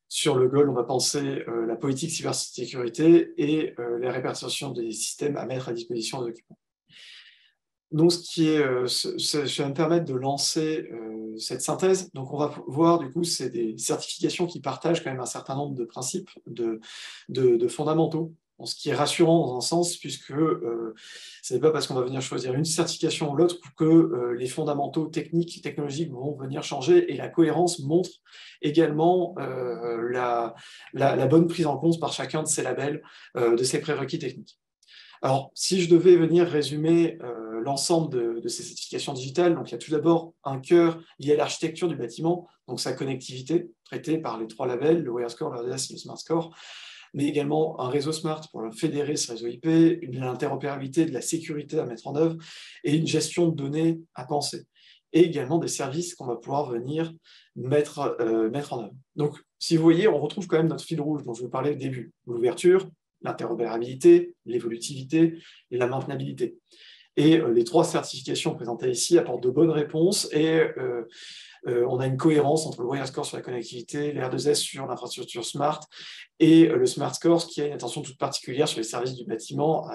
Sur le Gold, on va penser la politique cybersécurité et la répartition des systèmes à mettre à disposition des occupants. Donc ça va me permettre de lancer cette synthèse. Donc on va voir du coup, c'est des certifications qui partagent quand même un certain nombre de principes, de fondamentaux. Ce qui est rassurant dans un sens, puisque ce n'est pas parce qu'on va venir choisir une certification ou l'autre que les fondamentaux techniques, technologiques vont venir changer, et la cohérence montre également la bonne prise en compte par chacun de ces labels, de ces prérequis techniques. Alors, si je devais venir résumer l'ensemble de ces certifications digitales, donc il y a tout d'abord un cœur lié à l'architecture du bâtiment, donc sa connectivité, traitée par les 3 labels, le WIA Score, le RDS et le Smart Score, mais également un réseau smart pour fédérer ce réseau IP, l'interopérabilité, de la sécurité à mettre en œuvre, et une gestion de données à penser. Et également des services qu'on va pouvoir venir mettre en œuvre. Donc, si vous voyez, on retrouve quand même notre fil rouge dont je vous parlais au début. L'ouverture, l'interopérabilité, l'évolutivité et la maintenabilité. Et les 3 certifications présentées ici apportent de bonnes réponses et on a une cohérence entre le WIA Score sur la connectivité, le R2S sur l'infrastructure smart et le Smart Score qui a une attention toute particulière sur les services du bâtiment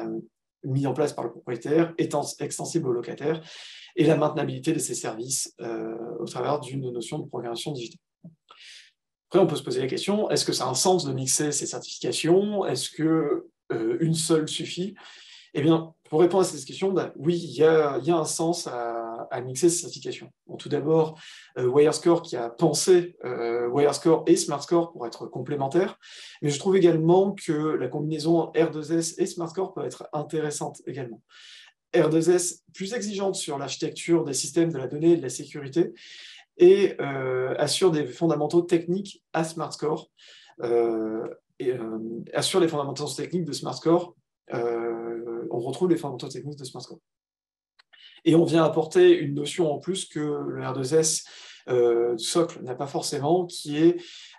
mis en place par le propriétaire, extensible aux locataires, et la maintenabilité de ces services au travers d'une notion de programmation digitale. Après, on peut se poser la question, est-ce que ça a un sens de mixer ces certifications? Est-ce qu'une seule suffit? Eh bien, pour répondre à cette question, oui, il y a un sens à mixer ces certifications. Bon, tout d'abord, WIA Score qui a pensé WIA Score et Smart Score pour être complémentaires, mais je trouve également que la combinaison R2S et Smart Score peut être intéressante également. R2S plus exigeante sur l'architecture des systèmes de la donnée et de la sécurité, et assure des fondamentaux techniques à Smart Score, assure les fondamentaux techniques de Smart Score, on retrouve les fondamentaux techniques de Smart Score. Et on vient apporter une notion en plus que le R2S socle n'a pas forcément, qui est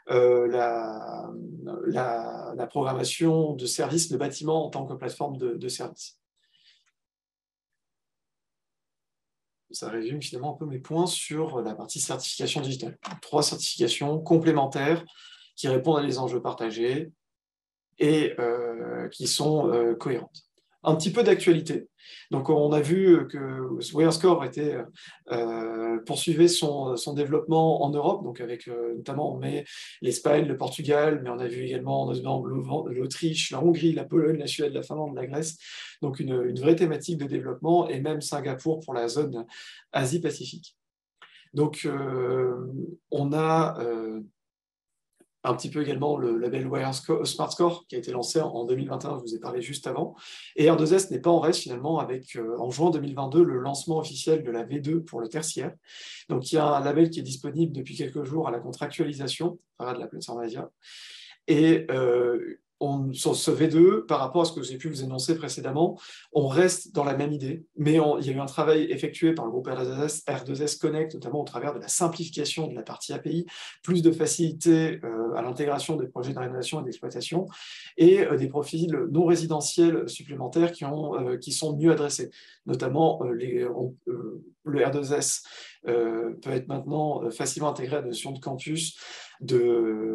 la programmation de services de bâtiments en tant que plateforme de services. Ça résume finalement un peu mes points sur la partie certification digitale. 3 certifications complémentaires qui répondent à des enjeux partagés et qui sont cohérentes. un petit peu d'actualité. Donc, on a vu que WireScore poursuivait son développement en Europe, donc avec notamment on met l'Espagne, le Portugal, mais on a vu également notamment l'Autriche, la Hongrie, la Pologne, la Suède, la Finlande, la Grèce. Donc, une vraie thématique de développement, et même Singapour pour la zone Asie-Pacifique. Donc, on a un petit peu également le label Smart Score qui a été lancé en 2021, je vous ai parlé juste avant. Et R2S n'est pas en reste finalement avec, en juin 2022, le lancement officiel de la V2 pour le tertiaire. Donc il y a un label qui est disponible depuis quelques jours à la contractualisation, à travers de la plateforme Asia. Et sur ce V2, par rapport à ce que j'ai pu vous énoncer précédemment, on reste dans la même idée, mais il y a eu un travail effectué par le groupe R2S Connect, notamment au travers de la simplification de la partie API, plus de facilité à l'intégration des projets de rénovation et d'exploitation, et des profils non résidentiels supplémentaires qui sont mieux adressés. Notamment, le R2S peut être maintenant facilement intégré à la notion de campus, d'hôpitaux.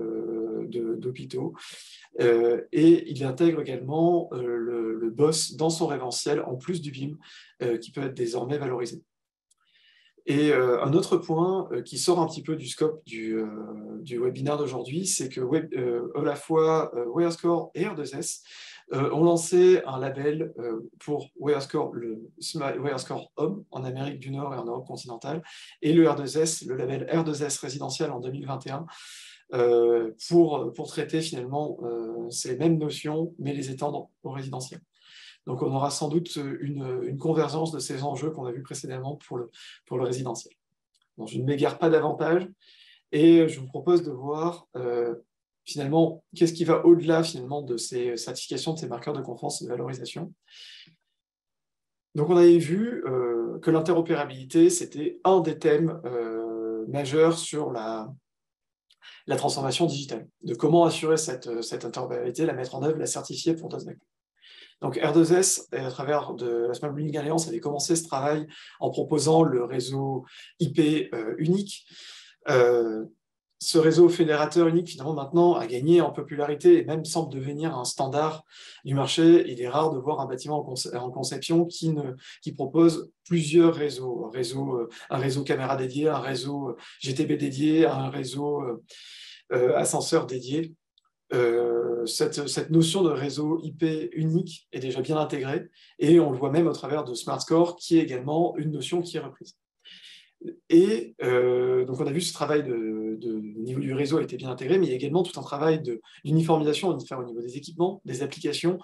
Et il intègre également le BOSS dans son référentiel, en plus du BIM, qui peut être désormais valorisé. Et un autre point qui sort un petit peu du scope du webinaire d'aujourd'hui, c'est que à la fois WireScore et R2S ont lancé un label pour WireScore, le WireScore Home en Amérique du Nord et en Europe continentale, et le R2S, le label R2S résidentiel en 2021, pour traiter finalement ces mêmes notions, mais les étendre au résidentiel. Donc on aura sans doute une convergence de ces enjeux qu'on a vus précédemment pour le résidentiel. Donc, je ne m'égare pas davantage, et je vous propose de voir finalement qu'est-ce qui va au-delà finalement de ces certifications, de ces marqueurs de confiance et de valorisation. Donc on avait vu que l'interopérabilité, c'était un des thèmes majeurs sur la transformation digitale, de comment assurer cette interopérabilité, la mettre en œuvre, la certifier pour d'autres acteurs. Donc R2S, à travers de la Smart Building Alliance, avait commencé ce travail en proposant le réseau IP unique. Ce réseau fédérateur unique, finalement, maintenant, a gagné en popularité et même semble devenir un standard du marché. Il est rare de voir un bâtiment en conception qui propose plusieurs réseaux. Un réseau caméra dédié, un réseau GTB dédié, un réseau ascenseur dédié. Cette notion de réseau IP unique est déjà bien intégrée, et on le voit même au travers de SmartScore, qui est également une notion qui est reprise. Et donc on a vu ce travail au niveau du réseau a été bien intégré, mais il y a également tout un travail d'uniformisation à faire au niveau des équipements, des applications,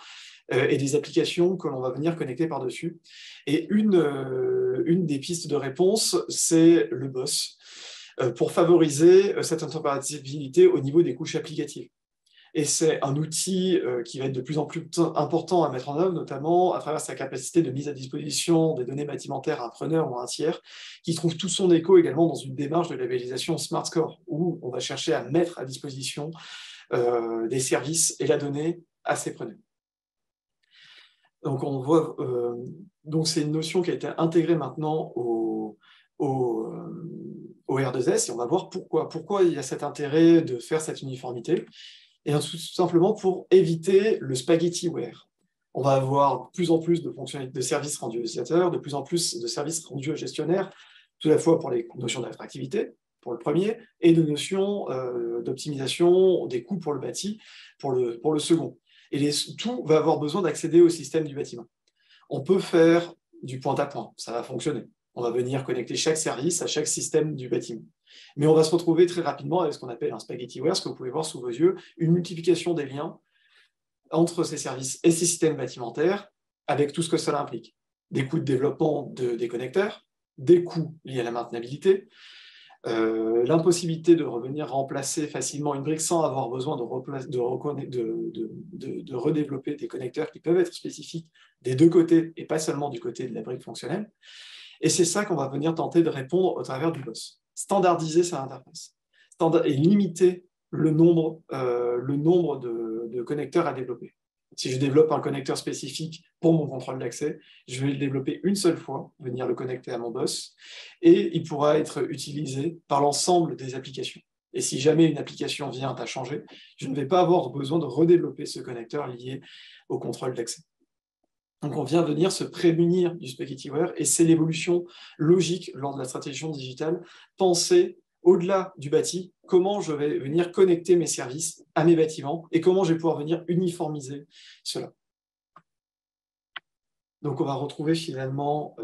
et des applications que l'on va venir connecter par-dessus. Et une des pistes de réponse, c'est le BOSS, pour favoriser cette interopérabilité au niveau des couches applicatives. Et c'est un outil qui va être de plus en plus important à mettre en œuvre, notamment à travers sa capacité de mise à disposition des données bâtimentaires à un preneur ou à un tiers, qui trouve tout son écho également dans une démarche de labellisation Smart Score, où on va chercher à mettre à disposition des services et la donnée à ses preneurs. Donc on voit, donc c'est une notion qui a été intégrée maintenant au R2S, et on va voir pourquoi il y a cet intérêt de faire cette uniformité. Et tout simplement pour éviter le spaghetti-ware. On va avoir de plus en plus de fonctionnalités de services rendus aux utilisateurs, de plus en plus de services rendus aux gestionnaires, tout à la fois pour les notions d'attractivité, pour le premier, et de notions d'optimisation des coûts pour le bâti, pour le second. Et tout va avoir besoin d'accéder au système du bâtiment. On peut faire du point à point, ça va fonctionner. On va venir connecter chaque service à chaque système du bâtiment. Mais on va se retrouver très rapidement avec ce qu'on appelle un spaghetti-ware, ce que vous pouvez voir sous vos yeux, une multiplication des liens entre ces services et ces systèmes bâtimentaires, avec tout ce que cela implique. Des coûts de développement des connecteurs, des coûts liés à la maintenabilité, l'impossibilité de revenir remplacer facilement une brique sans avoir besoin de redévelopper des connecteurs qui peuvent être spécifiques des deux côtés et pas seulement du côté de la brique fonctionnelle. Et c'est ça qu'on va venir tenter de répondre au travers du BOSS. Standardiser sa interface et limiter le nombre de connecteurs à développer. Si je développe un connecteur spécifique pour mon contrôle d'accès, je vais le développer une seule fois, venir le connecter à mon BOSS, et il pourra être utilisé par l'ensemble des applications. Et si jamais une application vient à changer, je ne vais pas avoir besoin de redévelopper ce connecteur lié au contrôle d'accès. Donc, on vient venir se prémunir du spaghettiware et c'est l'évolution logique lors de la stratégie digitale. Penser au-delà du bâti, comment je vais venir connecter mes services à mes bâtiments et comment je vais pouvoir venir uniformiser cela. Donc, on va retrouver finalement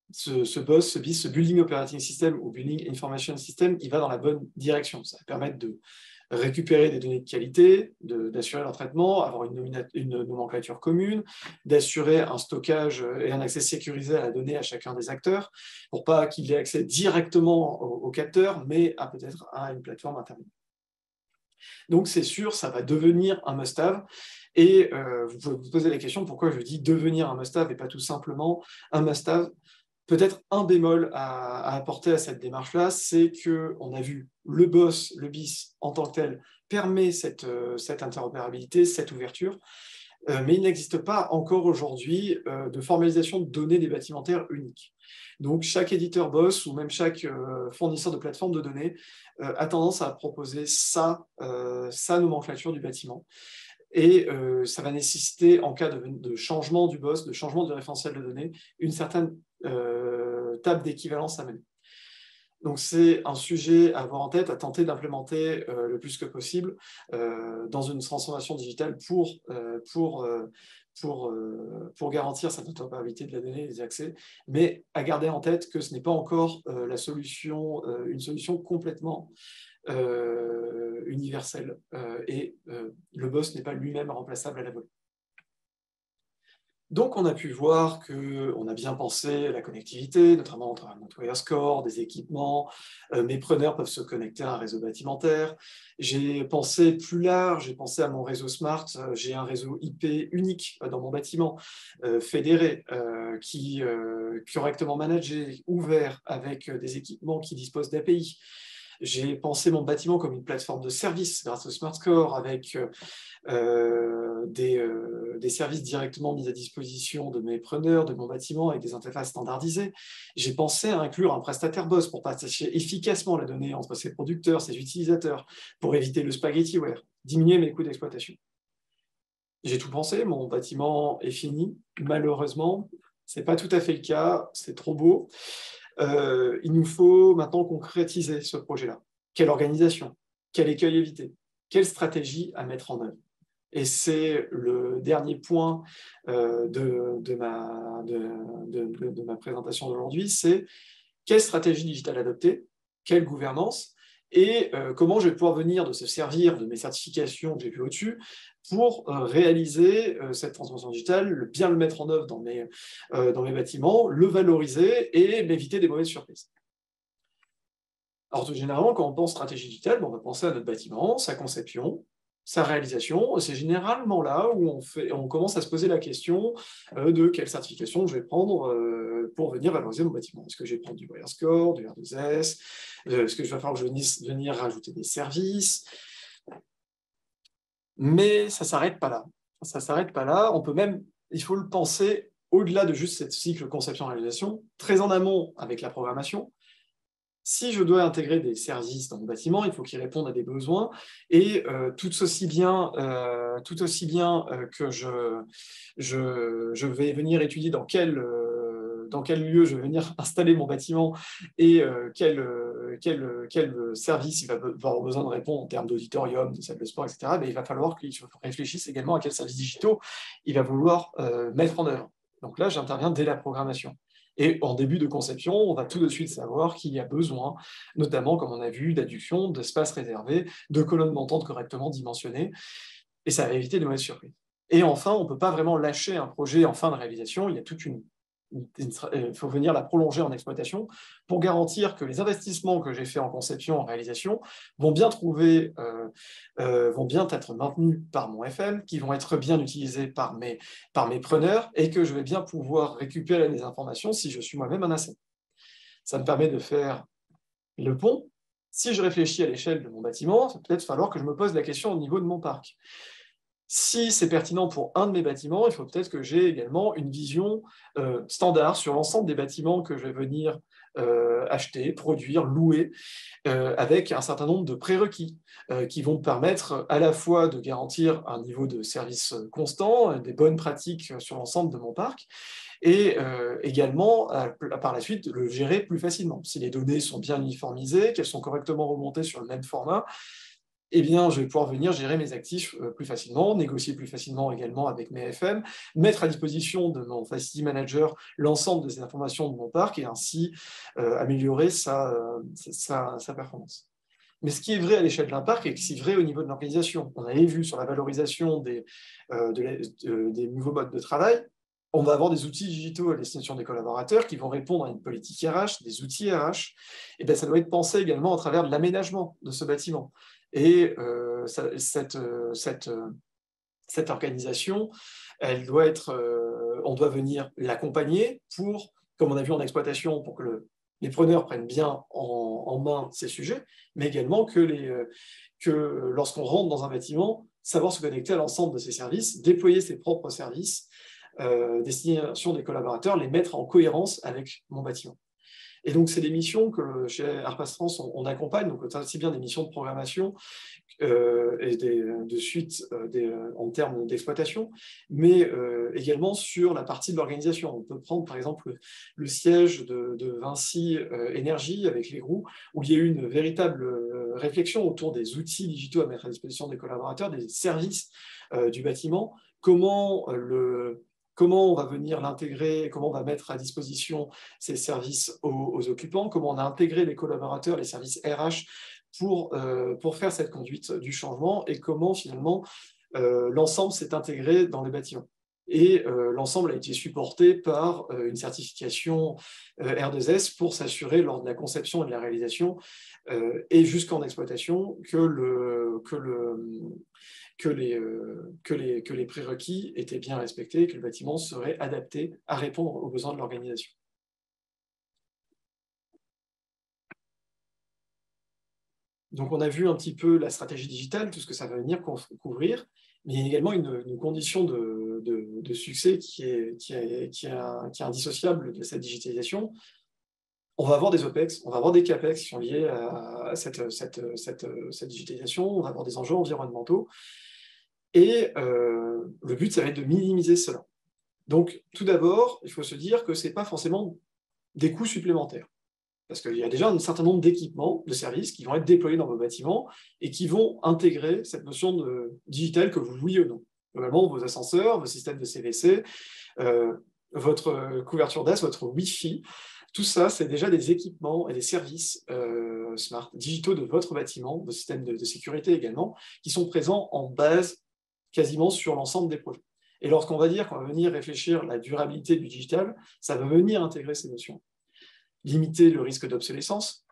ce BOSS, ce BIS, ce Building Operating System ou Building Information System qui va dans la bonne direction. Ça va permettre de récupérer des données de qualité, d'assurer leur traitement, avoir une nomenclature commune, d'assurer un stockage et un accès sécurisé à la donnée à chacun des acteurs, pour pas qu'il ait accès directement au capteur, mais peut-être à une plateforme intermédiaire. Donc c'est sûr, ça va devenir un must-have, et vous pouvez vous poser la question pourquoi je dis devenir un must-have et pas tout simplement un must-have. Peut-être un bémol à apporter à cette démarche-là, c'est qu'on a vu le BOSS, le BIS en tant que tel, permet cette interopérabilité, cette ouverture, mais il n'existe pas encore aujourd'hui de formalisation de données des bâtimentaires uniques. Donc chaque éditeur BOSS ou même chaque fournisseur de plateforme de données a tendance à proposer sa nomenclature du bâtiment. Et ça va nécessiter, en cas de changement du BOSS, de changement du référentiel de données, une certaine table d'équivalence à mener. Donc c'est un sujet à avoir en tête, à tenter d'implémenter le plus que possible dans une transformation digitale pour garantir cette interopérabilité de la donnée et des accès, mais à garder en tête que ce n'est pas encore une solution complètement universelle et le BOSS n'est pas lui-même remplaçable à la volée. Donc, on a pu voir qu'on a bien pensé la connectivité, notamment entre un network score, des équipements. Mes preneurs peuvent se connecter à un réseau bâtimentaire. J'ai pensé plus large, j'ai pensé à mon réseau Smart. J'ai un réseau IP unique dans mon bâtiment, fédéré, qui correctement managé, ouvert, avec des équipements qui disposent d'API. J'ai pensé mon bâtiment comme une plateforme de service grâce au Smart Core avec des services directement mis à disposition de mes preneurs, de mon bâtiment avec des interfaces standardisées. J'ai pensé à inclure un prestataire BOSS pour partager efficacement la donnée entre ses producteurs, ses utilisateurs, pour éviter le spaghettiware, diminuer mes coûts d'exploitation. J'ai tout pensé, mon bâtiment est fini. Malheureusement, ce n'est pas tout à fait le cas, c'est trop beau. Il nous faut maintenant concrétiser ce projet-là. Quelle organisation? Quel écueil éviter? Quelle stratégie à mettre en œuvre? Et c'est le dernier point de ma présentation d'aujourd'hui, c'est quelle stratégie digitale adopter, quelle gouvernance, et comment je vais pouvoir venir de se servir de mes certifications que j'ai vues au-dessus pour réaliser cette transformation digitale, bien le mettre en œuvre dans mes bâtiments, le valoriser et m'éviter des mauvaises surprises. Alors, généralement, quand on pense stratégie digitale, on va penser à notre bâtiment, sa conception, sa réalisation. C'est généralement là où on commence à se poser la question de quelle certification je vais prendre pour venir valoriser mon bâtiment. Est-ce que je vais prendre du WireScore, du R2S? Est-ce que je vais falloir que je venir rajouter des services? Mais ça ne s'arrête pas là. Ça s'arrête pas là. On peut même, il faut le penser au-delà de juste cette cycle conception-réalisation, très en amont avec la programmation. Si je dois intégrer des services dans mon bâtiment, il faut qu'ils répondent à des besoins et tout aussi bien que je vais venir étudier dans quel lieu je vais venir installer mon bâtiment et quel service il va avoir besoin de répondre en termes d'auditorium, de salle de sport, etc. Mais il va falloir qu'il réfléchisse également à quels services digitaux il va vouloir mettre en œuvre. Donc là, j'interviens dès la programmation. Et en début de conception, on va tout de suite savoir qu'il y a besoin, notamment, comme on a vu, d'adduction, d'espaces réservés, de colonnes montantes correctement dimensionnées, et ça va éviter de mauvaises surprises. Et enfin, on ne peut pas vraiment lâcher un projet en fin de réalisation, il y a il faut venir la prolonger en exploitation pour garantir que les investissements que j'ai faits en conception, en réalisation, vont bien être maintenus par mon FM, qui vont être bien utilisés par mes preneurs et que je vais bien pouvoir récupérer les informations si je suis moi-même un asset. Ça me permet de faire le pont. Si je réfléchis à l'échelle de mon bâtiment, il va peut-être falloir que je me pose la question au niveau de mon parc. Si c'est pertinent pour un de mes bâtiments, il faut peut-être que j'ai également une vision standard sur l'ensemble des bâtiments que je vais venir acheter, produire, louer, avec un certain nombre de prérequis qui vont permettre à la fois de garantir un niveau de service constant, des bonnes pratiques sur l'ensemble de mon parc, et également, par la suite, le gérer plus facilement. Si les données sont bien uniformisées, qu'elles sont correctement remontées sur le même format, eh bien, je vais pouvoir venir gérer mes actifs plus facilement, négocier plus facilement également avec mes FM, mettre à disposition de mon Facility Manager l'ensemble des informations de mon parc et ainsi améliorer sa performance. Mais ce qui est vrai à l'échelle d'un parc est que c'est vrai au niveau de l'organisation. On avait vu sur la valorisation des nouveaux modes de travail, on va avoir des outils digitaux à destination des collaborateurs qui vont répondre à une politique RH, des outils RH, et bien ça doit être pensé également à travers de l'aménagement de ce bâtiment. Et cette organisation, elle doit être, on doit venir l'accompagner pour, comme on a vu en exploitation, pour que les preneurs prennent bien en main ces sujets, mais également que lorsqu'on rentre dans un bâtiment, savoir se connecter à l'ensemble de ces services, déployer ses propres services, destination des collaborateurs, les mettre en cohérence avec mon bâtiment. Et donc, c'est des missions que chez Airpass France, on accompagne, donc aussi bien des missions de programmation et de suite en termes d'exploitation, mais également sur la partie de l'organisation. On peut prendre par exemple le siège de Vinci Énergie avec les roues, où il y a eu une véritable réflexion autour des outils digitaux à mettre à disposition des collaborateurs, des services du bâtiment, comment on va venir l'intégrer, comment on va mettre à disposition ces services aux occupants, comment on a intégré les collaborateurs, les services RH pour faire cette conduite du changement et comment finalement l'ensemble s'est intégré dans les bâtiments. Et l'ensemble a été supporté par une certification R2S pour s'assurer lors de la conception et de la réalisation et jusqu'en exploitation que les prérequis étaient bien respectés et que le bâtiment serait adapté à répondre aux besoins de l'organisation. Donc on a vu un petit peu la stratégie digitale, tout ce que ça va venir couvrir, mais il y a également une condition de succès qui est indissociable de cette digitalisation. On va avoir des OPEX, on va avoir des CAPEX qui sont liés à cette digitalisation, on va avoir des enjeux environnementaux, et le but, ça va être de minimiser cela. Donc, tout d'abord, il faut se dire que ce n'est pas forcément des coûts supplémentaires, parce qu'il y a déjà un certain nombre d'équipements, de services qui vont être déployés dans vos bâtiments et qui vont intégrer cette notion de digital que vous vouliez ou non. Globalement, vos ascenseurs, vos systèmes de CVC, votre couverture d'AS, votre Wi-Fi, tout ça, c'est déjà des équipements et des services smart, digitaux de votre bâtiment, vos systèmes de sécurité également, qui sont présents en base quasiment sur l'ensemble des projets. Et lorsqu'on va dire qu'on va venir réfléchir à la durabilité du digital, ça va venir intégrer ces notions. Limiter le risque d'obsolescence,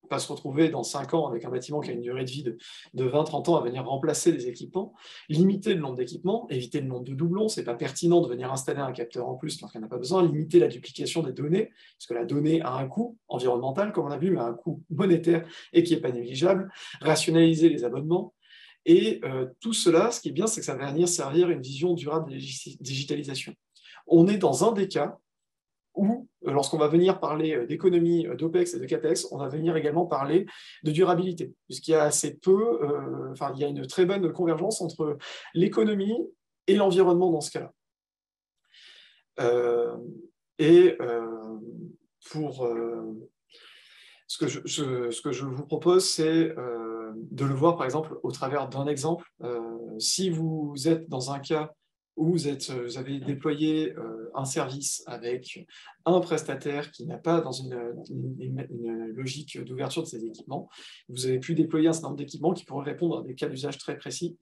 pas se retrouver dans 5 ans avec un bâtiment qui a une durée de vie de 20-30 ans à venir remplacer les équipements, limiter le nombre d'équipements, éviter le nombre de doublons, c'est pas pertinent de venir installer un capteur en plus lorsqu'il n'y en a pas besoin, limiter la duplication des données, parce que la donnée a un coût environnemental, comme on a vu, mais un coût monétaire et qui n'est pas négligeable, rationaliser les abonnements, et tout cela, ce qui est bien, c'est que ça va venir servir une vision durable de digitalisation. On est dans un des cas où, lorsqu'on va venir parler d'économie d'OPEX et de CAPEX, on va venir également parler de durabilité, puisqu'il y a assez peu, il y a une très bonne convergence entre l'économie et l'environnement dans ce cas-là. Ce que je vous propose, c'est de le voir, par exemple, au travers d'un exemple. Si vous êtes dans un cas où vous avez déployé un service avec un prestataire qui n'a pas dans une logique d'ouverture de ses équipements, vous avez pu déployer un certain nombre d'équipements qui pourraient répondre à des cas d'usage très précis,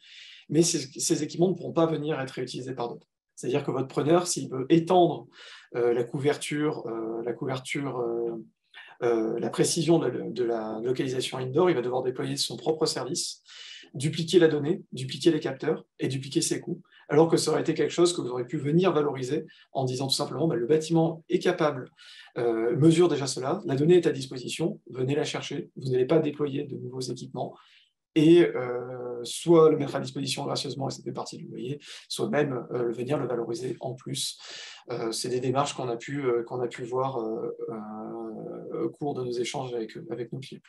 mais ces équipements ne pourront pas venir être réutilisés par d'autres. C'est-à-dire que votre preneur, s'il veut étendre la précision de la localisation indoor, il va devoir déployer son propre service, dupliquer la donnée, dupliquer les capteurs et dupliquer ses coûts, alors que ça aurait été quelque chose que vous auriez pu venir valoriser en disant tout simplement le bâtiment est capable, mesure déjà cela, la donnée est à disposition, venez la chercher, vous n'allez pas déployer de nouveaux équipements, et soit le mettre à disposition gracieusement et ça fait partie du loyer, soit même venir le valoriser en plus. C'est des démarches qu'on a pu voir au cours de nos échanges avec nos clients.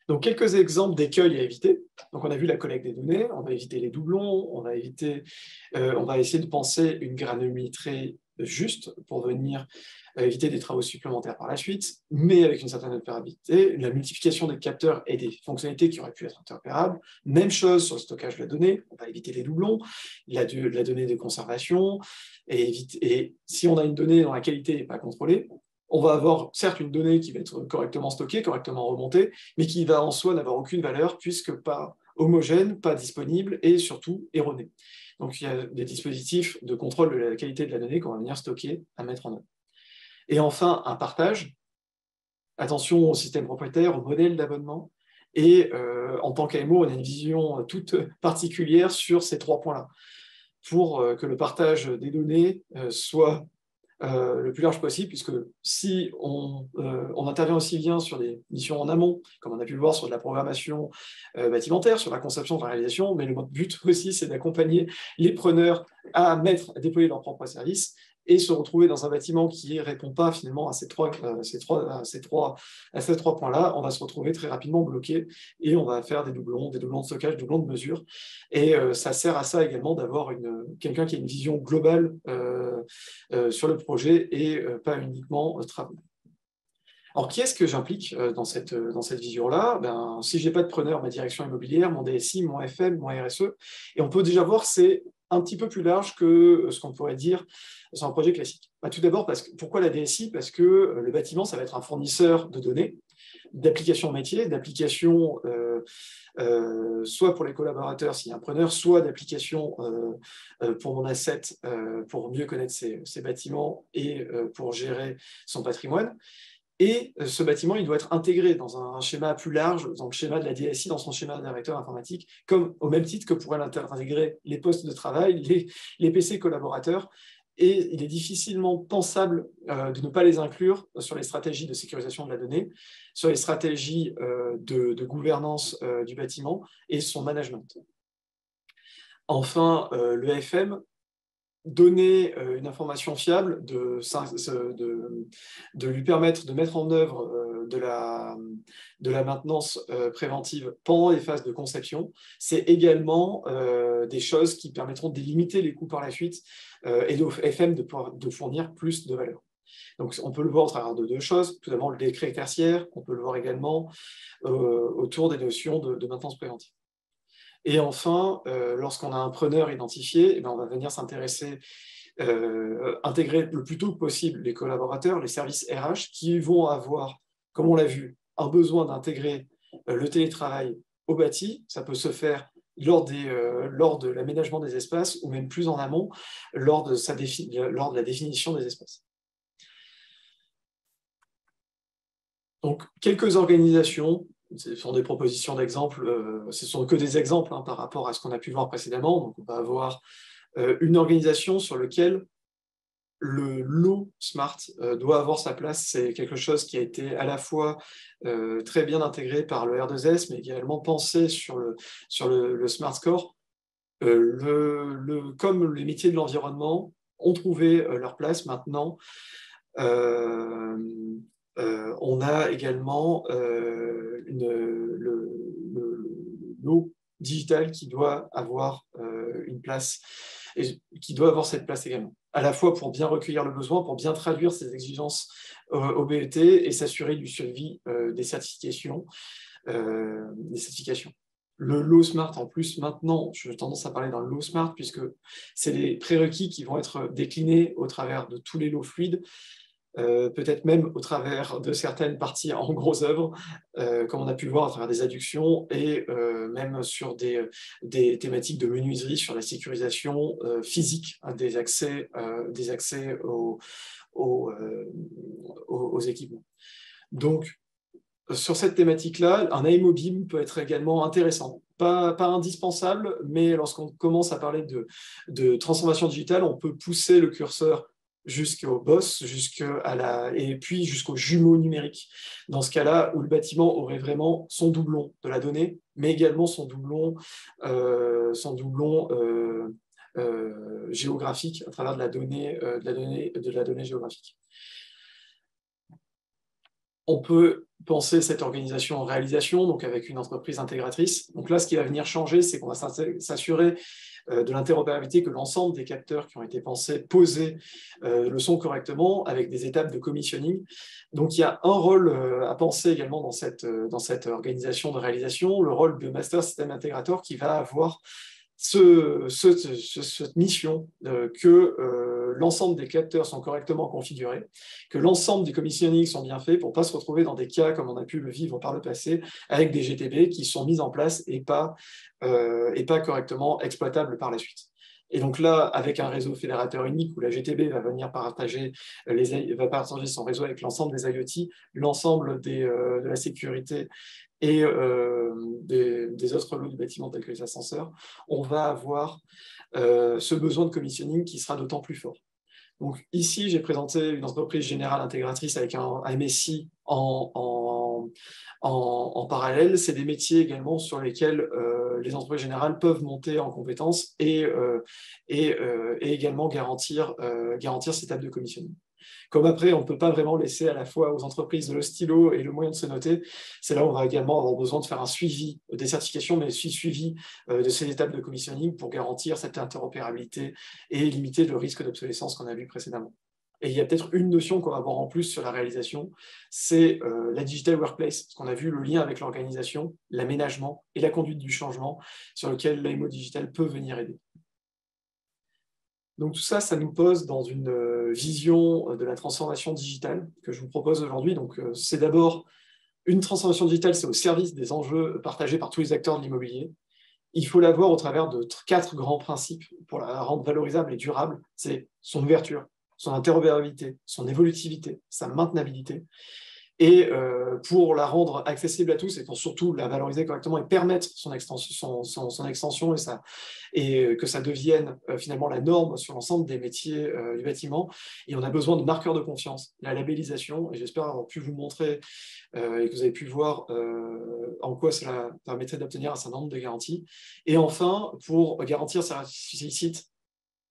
Donc, quelques exemples d'écueils à éviter. Donc, on a vu la collecte des données, on va éviter les doublons, on va essayer de penser une granularité juste pour venir éviter des travaux supplémentaires par la suite, mais avec une certaine interopérabilité, la multiplication des capteurs et des fonctionnalités qui auraient pu être interopérables. Même chose sur le stockage de la donnée, on va éviter les doublons, la donnée de conservation, et si on a une donnée dont la qualité n'est pas contrôlée, on va avoir certes une donnée qui va être correctement stockée, correctement remontée, mais qui va en soi n'avoir aucune valeur puisque pas homogène, pas disponible et surtout erronée. Donc il y a des dispositifs de contrôle de la qualité de la donnée qu'on va venir stocker, à mettre en œuvre. Et enfin, un partage. Attention au système propriétaire, au modèle d'abonnement. Et en tant qu'AMO, on a une vision toute particulière sur ces 3 points-là, pour que le partage des données soit le plus large possible, puisque si on intervient aussi bien sur des missions en amont, comme on a pu le voir sur de la programmation bâtimentaire, sur la conception, de la réalisation, mais le but aussi, c'est d'accompagner les preneurs à déployer leurs propres services et se retrouver dans un bâtiment qui ne répond pas finalement à ces trois points-là, on va se retrouver très rapidement bloqué et on va faire des doublons de stockage, des doublons de mesure. Et ça sert à ça également d'avoir quelqu'un qui a une vision globale sur le projet et pas uniquement travaux. Alors, qui est-ce que j'implique dans cette vision-là? Si je n'ai pas de preneur, ma direction immobilière, mon DSI, mon FM, mon RSE, et on peut déjà voir que c'est un petit peu plus large que ce qu'on pourrait dire sur un projet classique. Tout d'abord, pourquoi la DSI? Parce que le bâtiment, ça va être un fournisseur de données, d'applications métiers, d'applications soit pour les collaborateurs s'il y a un preneur, soit d'applications pour mon asset, pour mieux connaître ses bâtiments et pour gérer son patrimoine. Et ce bâtiment, il doit être intégré dans un schéma plus large, dans le schéma de la DSI, dans son schéma de directeur informatique, comme au même titre que pourraient intégrer les postes de travail, les PC collaborateurs. Et il est difficilement pensable de ne pas les inclure sur les stratégies de sécurisation de la donnée, sur les stratégies de gouvernance du bâtiment et son management. Enfin, le FM, donner une information fiable, de lui permettre de mettre en œuvre de la maintenance préventive pendant les phases de conception, c'est également des choses qui permettront de limiter les coûts par la suite et au FM de fournir plus de valeur. Donc on peut le voir au travers de 2 choses. Tout d'abord le décret tertiaire, on peut le voir également autour des notions de maintenance préventive. Et enfin, lorsqu'on a un preneur identifié, on va venir s'intéresser, intégrer le plus tôt possible les collaborateurs, les services RH, qui vont avoir, comme on l'a vu, un besoin d'intégrer le télétravail au bâti. Ça peut se faire lors de l'aménagement des espaces, ou même plus en amont, lors de la définition des espaces. Donc, quelques organisations. Ce sont des propositions d'exemples, ce ne sont que des exemples par rapport à ce qu'on a pu voir précédemment. Donc, on va avoir une organisation sur laquelle le lot smart doit avoir sa place. C'est quelque chose qui a été à la fois très bien intégré par le R2S, mais également pensé sur le Smart Score. Comme les métiers de l'environnement ont trouvé leur place maintenant, on a également l'eau digitale qui doit avoir une place, et qui doit avoir cette place également, à la fois pour bien recueillir le besoin, pour bien traduire ces exigences au BET et s'assurer du suivi des certifications. Le Law Smart, en plus, maintenant, j'ai tendance à parler dans le Law Smart, puisque c'est les prérequis qui vont être déclinés au travers de tous les lots fluides, peut-être même au travers de certaines parties en gros œuvres, comme on a pu le voir à travers des adductions, et même sur des thématiques de menuiserie, sur la sécurisation physique des accès aux équipements. Donc, sur cette thématique-là, un AMO BIM peut être également intéressant. Pas indispensable, mais lorsqu'on commence à parler de transformation digitale, on peut pousser le curseur jusqu'au boss, et puis jusqu'au jumeau numérique. Dans ce cas-là, où le bâtiment aurait vraiment son doublon de la donnée, mais également son doublon géographique à travers de la donnée géographique. On peut penser cette organisation en réalisation, donc avec une entreprise intégratrice. Donc là, ce qui va venir changer, c'est qu'on va s'assurer de l'interopérabilité, que l'ensemble des capteurs qui ont été posés le sont correctement, avec des étapes de commissioning. Donc il y a un rôle à penser également dans cette organisation de réalisation, le rôle de Master System Integrator, qui va avoir cette mission que l'ensemble des capteurs sont correctement configurés, que l'ensemble des commissionning sont bien faits pour ne pas se retrouver dans des cas comme on a pu le vivre par le passé, avec des GTB qui sont mis en place et pas correctement exploitables par la suite. Et donc là, avec un réseau fédérateur unique où la GTB va venir partager son réseau avec l'ensemble des IoT, l'ensemble de la sécurité et des autres lots du bâtiment tels que les ascenseurs, on va avoir ce besoin de commissioning qui sera d'autant plus fort. Donc ici, j'ai présenté une entreprise générale intégratrice avec un MSI en parallèle. C'est des métiers également sur lesquels les entreprises générales peuvent monter en compétences et également garantir ces étapes de commissioning. Comme après, on ne peut pas vraiment laisser à la fois aux entreprises le stylo et le moyen de se noter, c'est là où on va également avoir besoin de faire un suivi des certifications, mais aussi suivi de ces étapes de commissioning pour garantir cette interopérabilité et limiter le risque d'obsolescence qu'on a vu précédemment. Et il y a peut-être une notion qu'on va voir en plus sur la réalisation, c'est la digital workplace, parce qu'on a vu le lien avec l'organisation, l'aménagement et la conduite du changement, sur lequel l'AMO Digital peut venir aider. Donc tout ça, ça nous pose dans une vision de la transformation digitale que je vous propose aujourd'hui. Donc c'est d'abord une transformation digitale, c'est au service des enjeux partagés par tous les acteurs de l'immobilier. Il faut la voir au travers de 4 grands principes pour la rendre valorisable et durable. C'est son ouverture, son interopérabilité, son évolutivité, sa maintenabilité. Et pour la rendre accessible à tous et pour surtout la valoriser correctement et permettre son extension et que ça devienne finalement la norme sur l'ensemble des métiers du bâtiment. Et on a besoin de marqueurs de confiance, la labellisation, et j'espère avoir pu vous montrer et que vous avez pu voir en quoi cela permettrait d'obtenir un certain nombre de garanties. Et enfin, pour garantir sa réussite,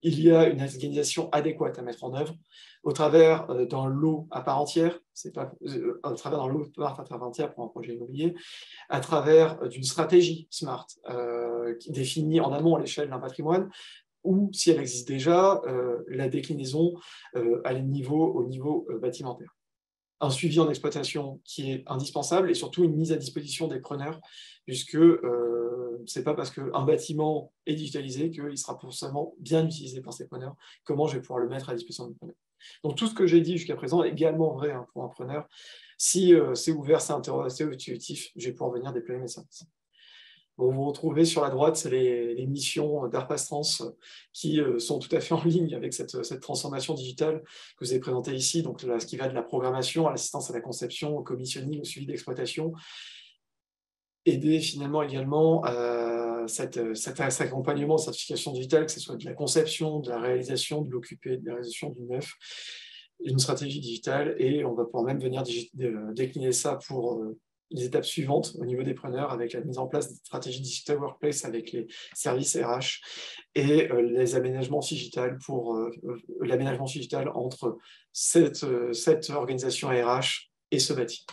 il y a une organisation adéquate à mettre en œuvre au travers d'un lot à part entière, à travers d'un lot à part entière pour un projet immobilier, à travers d'une stratégie SMART qui définit en amont à l'échelle d'un patrimoine, ou si elle existe déjà, la déclinaison au niveau bâtimentaire. Un suivi en exploitation qui est indispensable et surtout une mise à disposition des preneurs, puisque ce n'est pas parce qu'un bâtiment est digitalisé qu'il sera forcément bien utilisé par ses preneurs. Comment je vais pouvoir le mettre à disposition des preneurs? Donc tout ce que j'ai dit jusqu'à présent est également vrai pour un preneur. Si c'est ouvert, c'est intuitif, je vais pouvoir venir déployer mes services. Bon, vous retrouvez sur la droite, c'est les missions d'Arpastrans qui sont tout à fait en ligne avec cette transformation digitale que vous avez présentée ici, donc là, ce qui va de la programmation à l'assistance à la conception, au commissioning, au suivi d'exploitation. Aider finalement également cet accompagnement, certification digitale, que ce soit de la conception, de la réalisation, de l'occupé, de la réalisation du neuf, une stratégie digitale, et on va pouvoir même venir décliner ça pour les étapes suivantes au niveau des preneurs avec la mise en place des stratégies digital workplace avec les services RH et les aménagements digital pour l'aménagement digital entre cette organisation RH et ce bâti.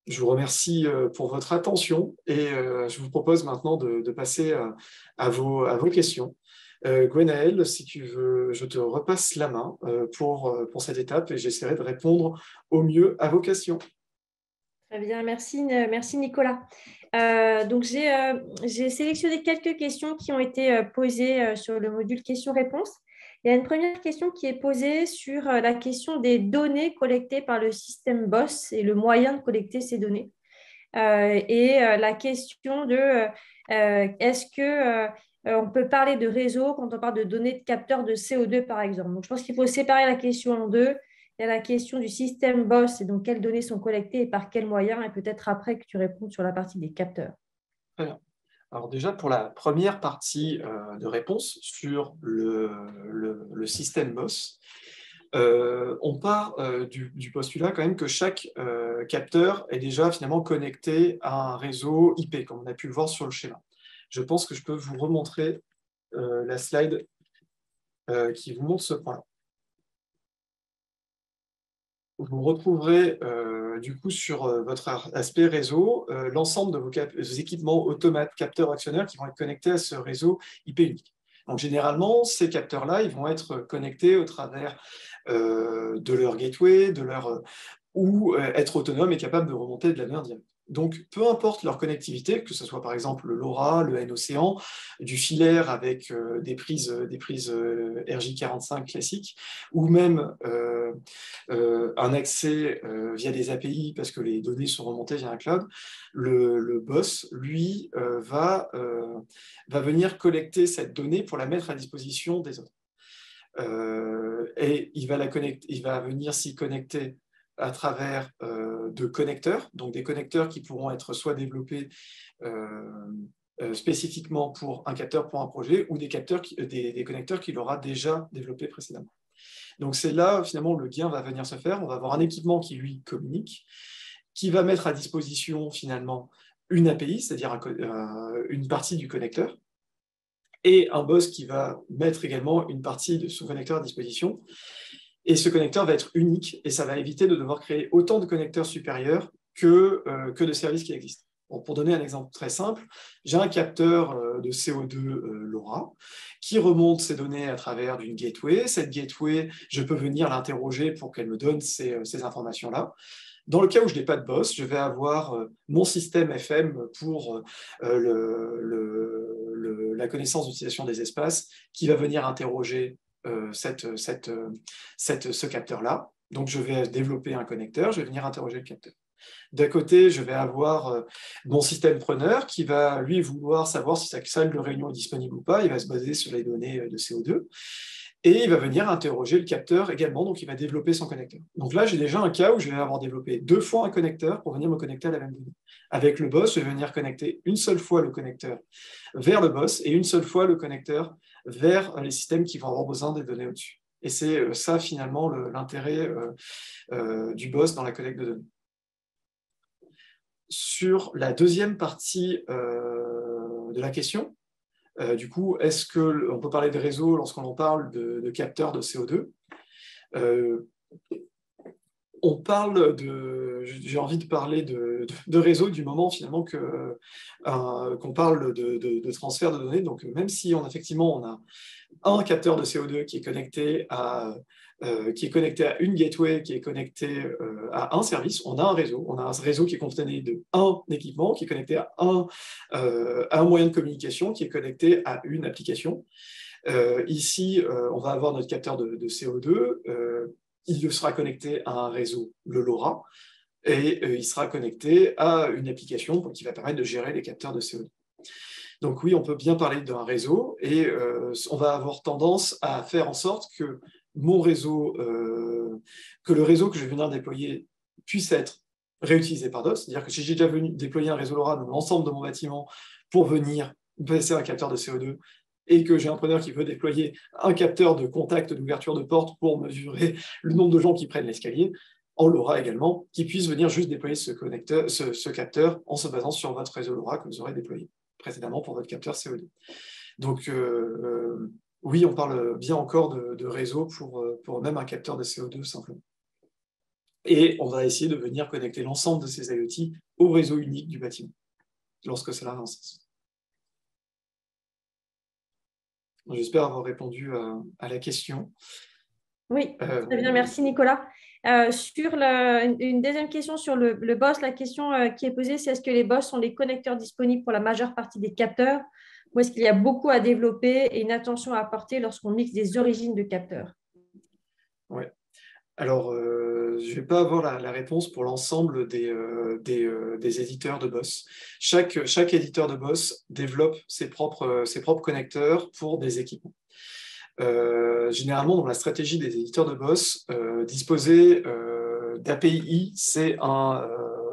Je vous remercie pour votre attention et je vous propose maintenant de passer à vos questions. Gwenaëlle, si tu veux, je te repasse la main pour cette étape et j'essaierai de répondre au mieux à vos questions. Très bien, merci Nicolas. Donc, j'ai sélectionné quelques questions qui ont été posées sur le module questions-réponses. Il y a une première question qui est posée sur la question des données collectées par le système BOSS et le moyen de collecter ces données. La question de est-ce que on peut parler de réseau quand on parle de données de capteurs de CO2 par exemple. Donc, je pense qu'il faut séparer la question en deux. Il y a la question du système BOSS et donc quelles données sont collectées et par quels moyens, et peut-être après que tu répondes sur la partie des capteurs. Très bien. Alors déjà, pour la première partie de réponse sur le système BOSS, on part du postulat quand même que chaque capteur est déjà finalement connecté à un réseau IP, comme on a pu le voir sur le schéma. Je pense que je peux vous remontrer la slide qui vous montre ce point-là. Vous retrouverez du coup sur votre aspect réseau l'ensemble de vos équipements automates, capteurs, actionneurs qui vont être connectés à ce réseau IP unique. Donc généralement, ces capteurs-là, ils vont être connectés au travers de leur gateway, ou être autonomes et capables de remonter de la mer directe. Donc, peu importe leur connectivité, que ce soit par exemple le LoRa, le N-Océan, du filaire avec des prises RJ45 classiques, ou même un accès via des API parce que les données sont remontées via un cloud, le boss, lui, va venir collecter cette donnée pour la mettre à disposition des autres. Et il va venir s'y connecter à travers de connecteurs, donc des connecteurs qui pourront être soit développés spécifiquement pour un capteur, pour un projet, ou des connecteurs qu'il aura déjà développés précédemment. Donc c'est là, finalement, le gain va venir se faire. On va avoir un équipement qui, lui, communique, qui va mettre à disposition, finalement, une API, c'est-à-dire une partie du connecteur, et un boss qui va mettre également une partie de son connecteur à disposition. Et ce connecteur va être unique, et ça va éviter de devoir créer autant de connecteurs supérieurs que de services qui existent. Bon, pour donner un exemple très simple, j'ai un capteur de CO2 LoRa qui remonte ces données à travers d'une gateway. Cette gateway, je peux venir l'interroger pour qu'elle me donne ces informations-là. Dans le cas où je n'ai pas de boss, je vais avoir mon système FM pour la connaissance d'utilisation des espaces qui va venir interroger ce capteur-là. Donc, je vais développer un connecteur, je vais venir interroger le capteur. D'un côté, je vais avoir mon système preneur qui va, lui, vouloir savoir si sa salle de réunion est disponible ou pas. Il va se baser sur les données de CO2. Et il va venir interroger le capteur également, donc il va développer son connecteur. Donc là, j'ai déjà un cas où je vais avoir développé 2 fois un connecteur pour venir me connecter à la même donnée. Avec le boss, je vais venir connecter une seule fois le connecteur vers le boss et une seule fois le connecteur vers les systèmes qui vont avoir besoin des données au-dessus. Et c'est ça, finalement, l'intérêt du boss dans la collecte de données. Sur la deuxième partie de la question, du coup, est-ce qu'on peut parler de réseau lorsqu'on parle de capteurs de CO2 ? On parle j'ai envie de parler de réseau du moment finalement qu'on parle de transfert de données. Donc même si effectivement on a un capteur de CO2 qui est connecté à une gateway, qui est connecté à un service, on a un réseau. On a un réseau qui est composé d'un équipement, qui est connecté à un moyen de communication, qui est connecté à une application. Ici, on va avoir notre capteur de CO2. Il sera connecté à un réseau, le LoRa, et il sera connecté à une application qui va permettre de gérer les capteurs de CO2. Donc oui, on peut bien parler d'un réseau, et on va avoir tendance à faire en sorte que mon réseau, que le réseau que je vais venir déployer puisse être réutilisé par d'autres. C'est-à-dire que si j'ai déjà déployé un réseau LoRa dans l'ensemble de mon bâtiment pour venir passer un capteur de CO2, et que j'ai un preneur qui veut déployer un capteur de contact d'ouverture de porte pour mesurer le nombre de gens qui prennent l'escalier, en LoRa également, qui puisse venir juste déployer ce capteur en se basant sur votre réseau LoRa que vous aurez déployé précédemment pour votre capteur CO2. Donc oui, on parle bien encore de réseau pour même un capteur de CO2 simplement. Et on va essayer de venir connecter l'ensemble de ces IoT au réseau unique du bâtiment, lorsque cela a un sens. J'espère avoir répondu à la question. Oui, très bien, merci Nicolas. Sur une deuxième question sur le boss, la question qui est posée, c'est est-ce que les boss sont les connecteurs disponibles pour la majeure partie des capteurs ou est-ce qu'il y a beaucoup à développer et une attention à apporter lorsqu'on mixe des origines de capteurs? Oui. Alors, je ne vais pas avoir la réponse pour l'ensemble des éditeurs de boss. Chaque éditeur de boss développe ses propres connecteurs pour des équipements. Généralement, dans la stratégie des éditeurs de boss, disposer d'API, c'est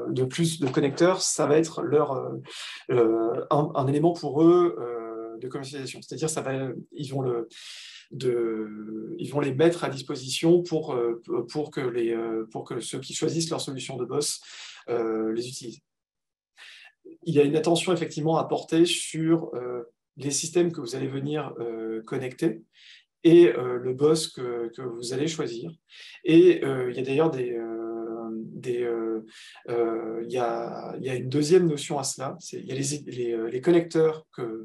de plus de connecteurs, ça va être un élément pour eux de commercialisation. C'est-à-dire ils vont les mettre à disposition pour que ceux qui choisissent leur solution de boss les utilisent. Il y a une attention effectivement à porter sur les systèmes que vous allez venir connecter et le boss que vous allez choisir. Et il y a d'ailleurs il y a une deuxième notion à cela, il y a les connecteurs que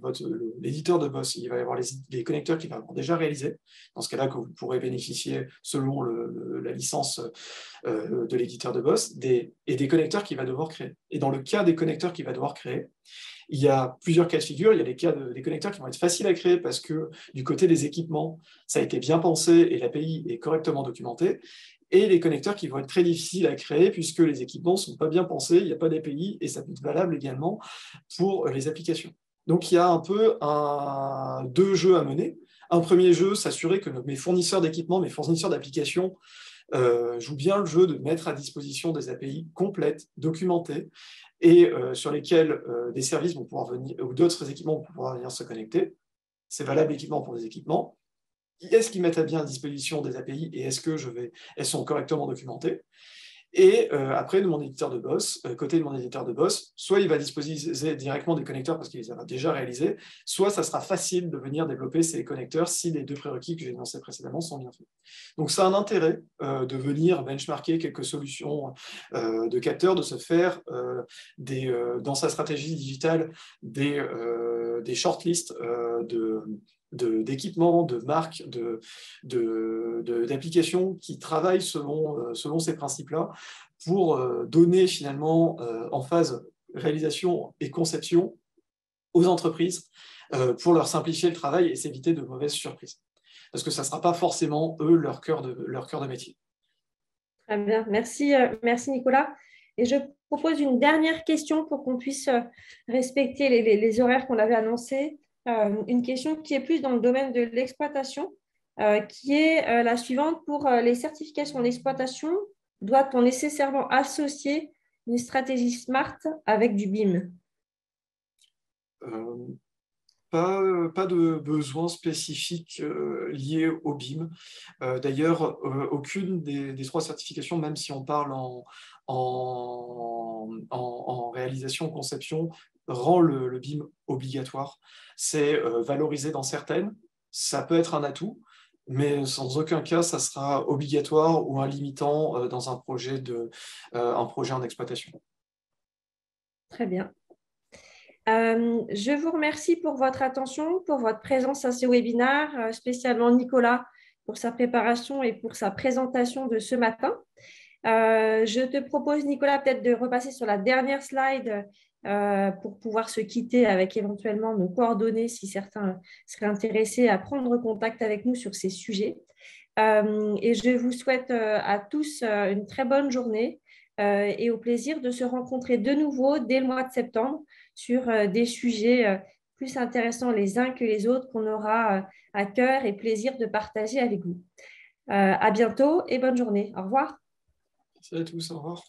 l'éditeur de boss, il va y avoir les connecteurs qu'il va avoir déjà réalisés, dans ce cas-là que vous pourrez bénéficier selon la licence de l'éditeur de boss, et des connecteurs qu'il va devoir créer. Et dans le cas des connecteurs qu'il va devoir créer, il y a plusieurs cas de figure. Il y a des connecteurs qui vont être faciles à créer parce que du côté des équipements, ça a été bien pensé et l'API est correctement documentée. Et les connecteurs qui vont être très difficiles à créer puisque les équipements ne sont pas bien pensés, il n'y a pas d'API et ça peut être valable également pour les applications. Donc il y a un peu deux jeux à mener. Un premier jeu, s'assurer que mes fournisseurs d'équipements, mes fournisseurs d'applications jouent bien le jeu de mettre à disposition des API complètes, documentées, et sur lesquels des services vont pouvoir venir, ou d'autres équipements vont pouvoir venir se connecter. C'est valable équipement pour des équipements. Est-ce qu'ils mettent à bien à disposition des API et elles sont correctement documentées? Et après, côté de mon éditeur de boss, soit il va disposer directement des connecteurs parce qu'il les a déjà réalisés, soit ça sera facile de venir développer ces connecteurs si les deux prérequis que j'ai énoncés précédemment sont bien faits. Donc ça a un intérêt de venir benchmarker quelques solutions de capteurs, de se faire dans sa stratégie digitale des shortlists d'équipements, de marques, d'applications qui travaillent selon ces principes-là pour donner finalement en phase réalisation et conception aux entreprises pour leur simplifier le travail et s'éviter de mauvaises surprises. Parce que ça ne sera pas forcément, eux, leur cœur de métier. Très bien. Merci Nicolas. Et je propose une dernière question pour qu'on puisse respecter les horaires qu'on avait annoncés. Une question qui est plus dans le domaine de l'exploitation, qui est la suivante. Pour les certifications d'exploitation, doit-on nécessairement associer une stratégie SMART avec du BIM? Pas de besoin spécifique lié au BIM. D'ailleurs, aucune des trois certifications, même si on parle en réalisation, conception, rend le BIM obligatoire. C'est valorisé dans certaines, ça peut être un atout, mais sans aucun cas, ça sera obligatoire ou un limitant dans un projet en exploitation. Très bien. Je vous remercie pour votre attention, pour votre présence à ce webinaire, spécialement Nicolas pour sa préparation et pour sa présentation de ce matin. Je te propose, Nicolas, peut-être de repasser sur la dernière slide pour pouvoir se quitter avec éventuellement nos coordonnées si certains seraient intéressés à prendre contact avec nous sur ces sujets. Et je vous souhaite à tous une très bonne journée et au plaisir de se rencontrer de nouveau dès le mois de septembre sur des sujets plus intéressants les uns que les autres qu'on aura à cœur et plaisir de partager avec vous. À bientôt et bonne journée. Au revoir. Merci à tous, au revoir.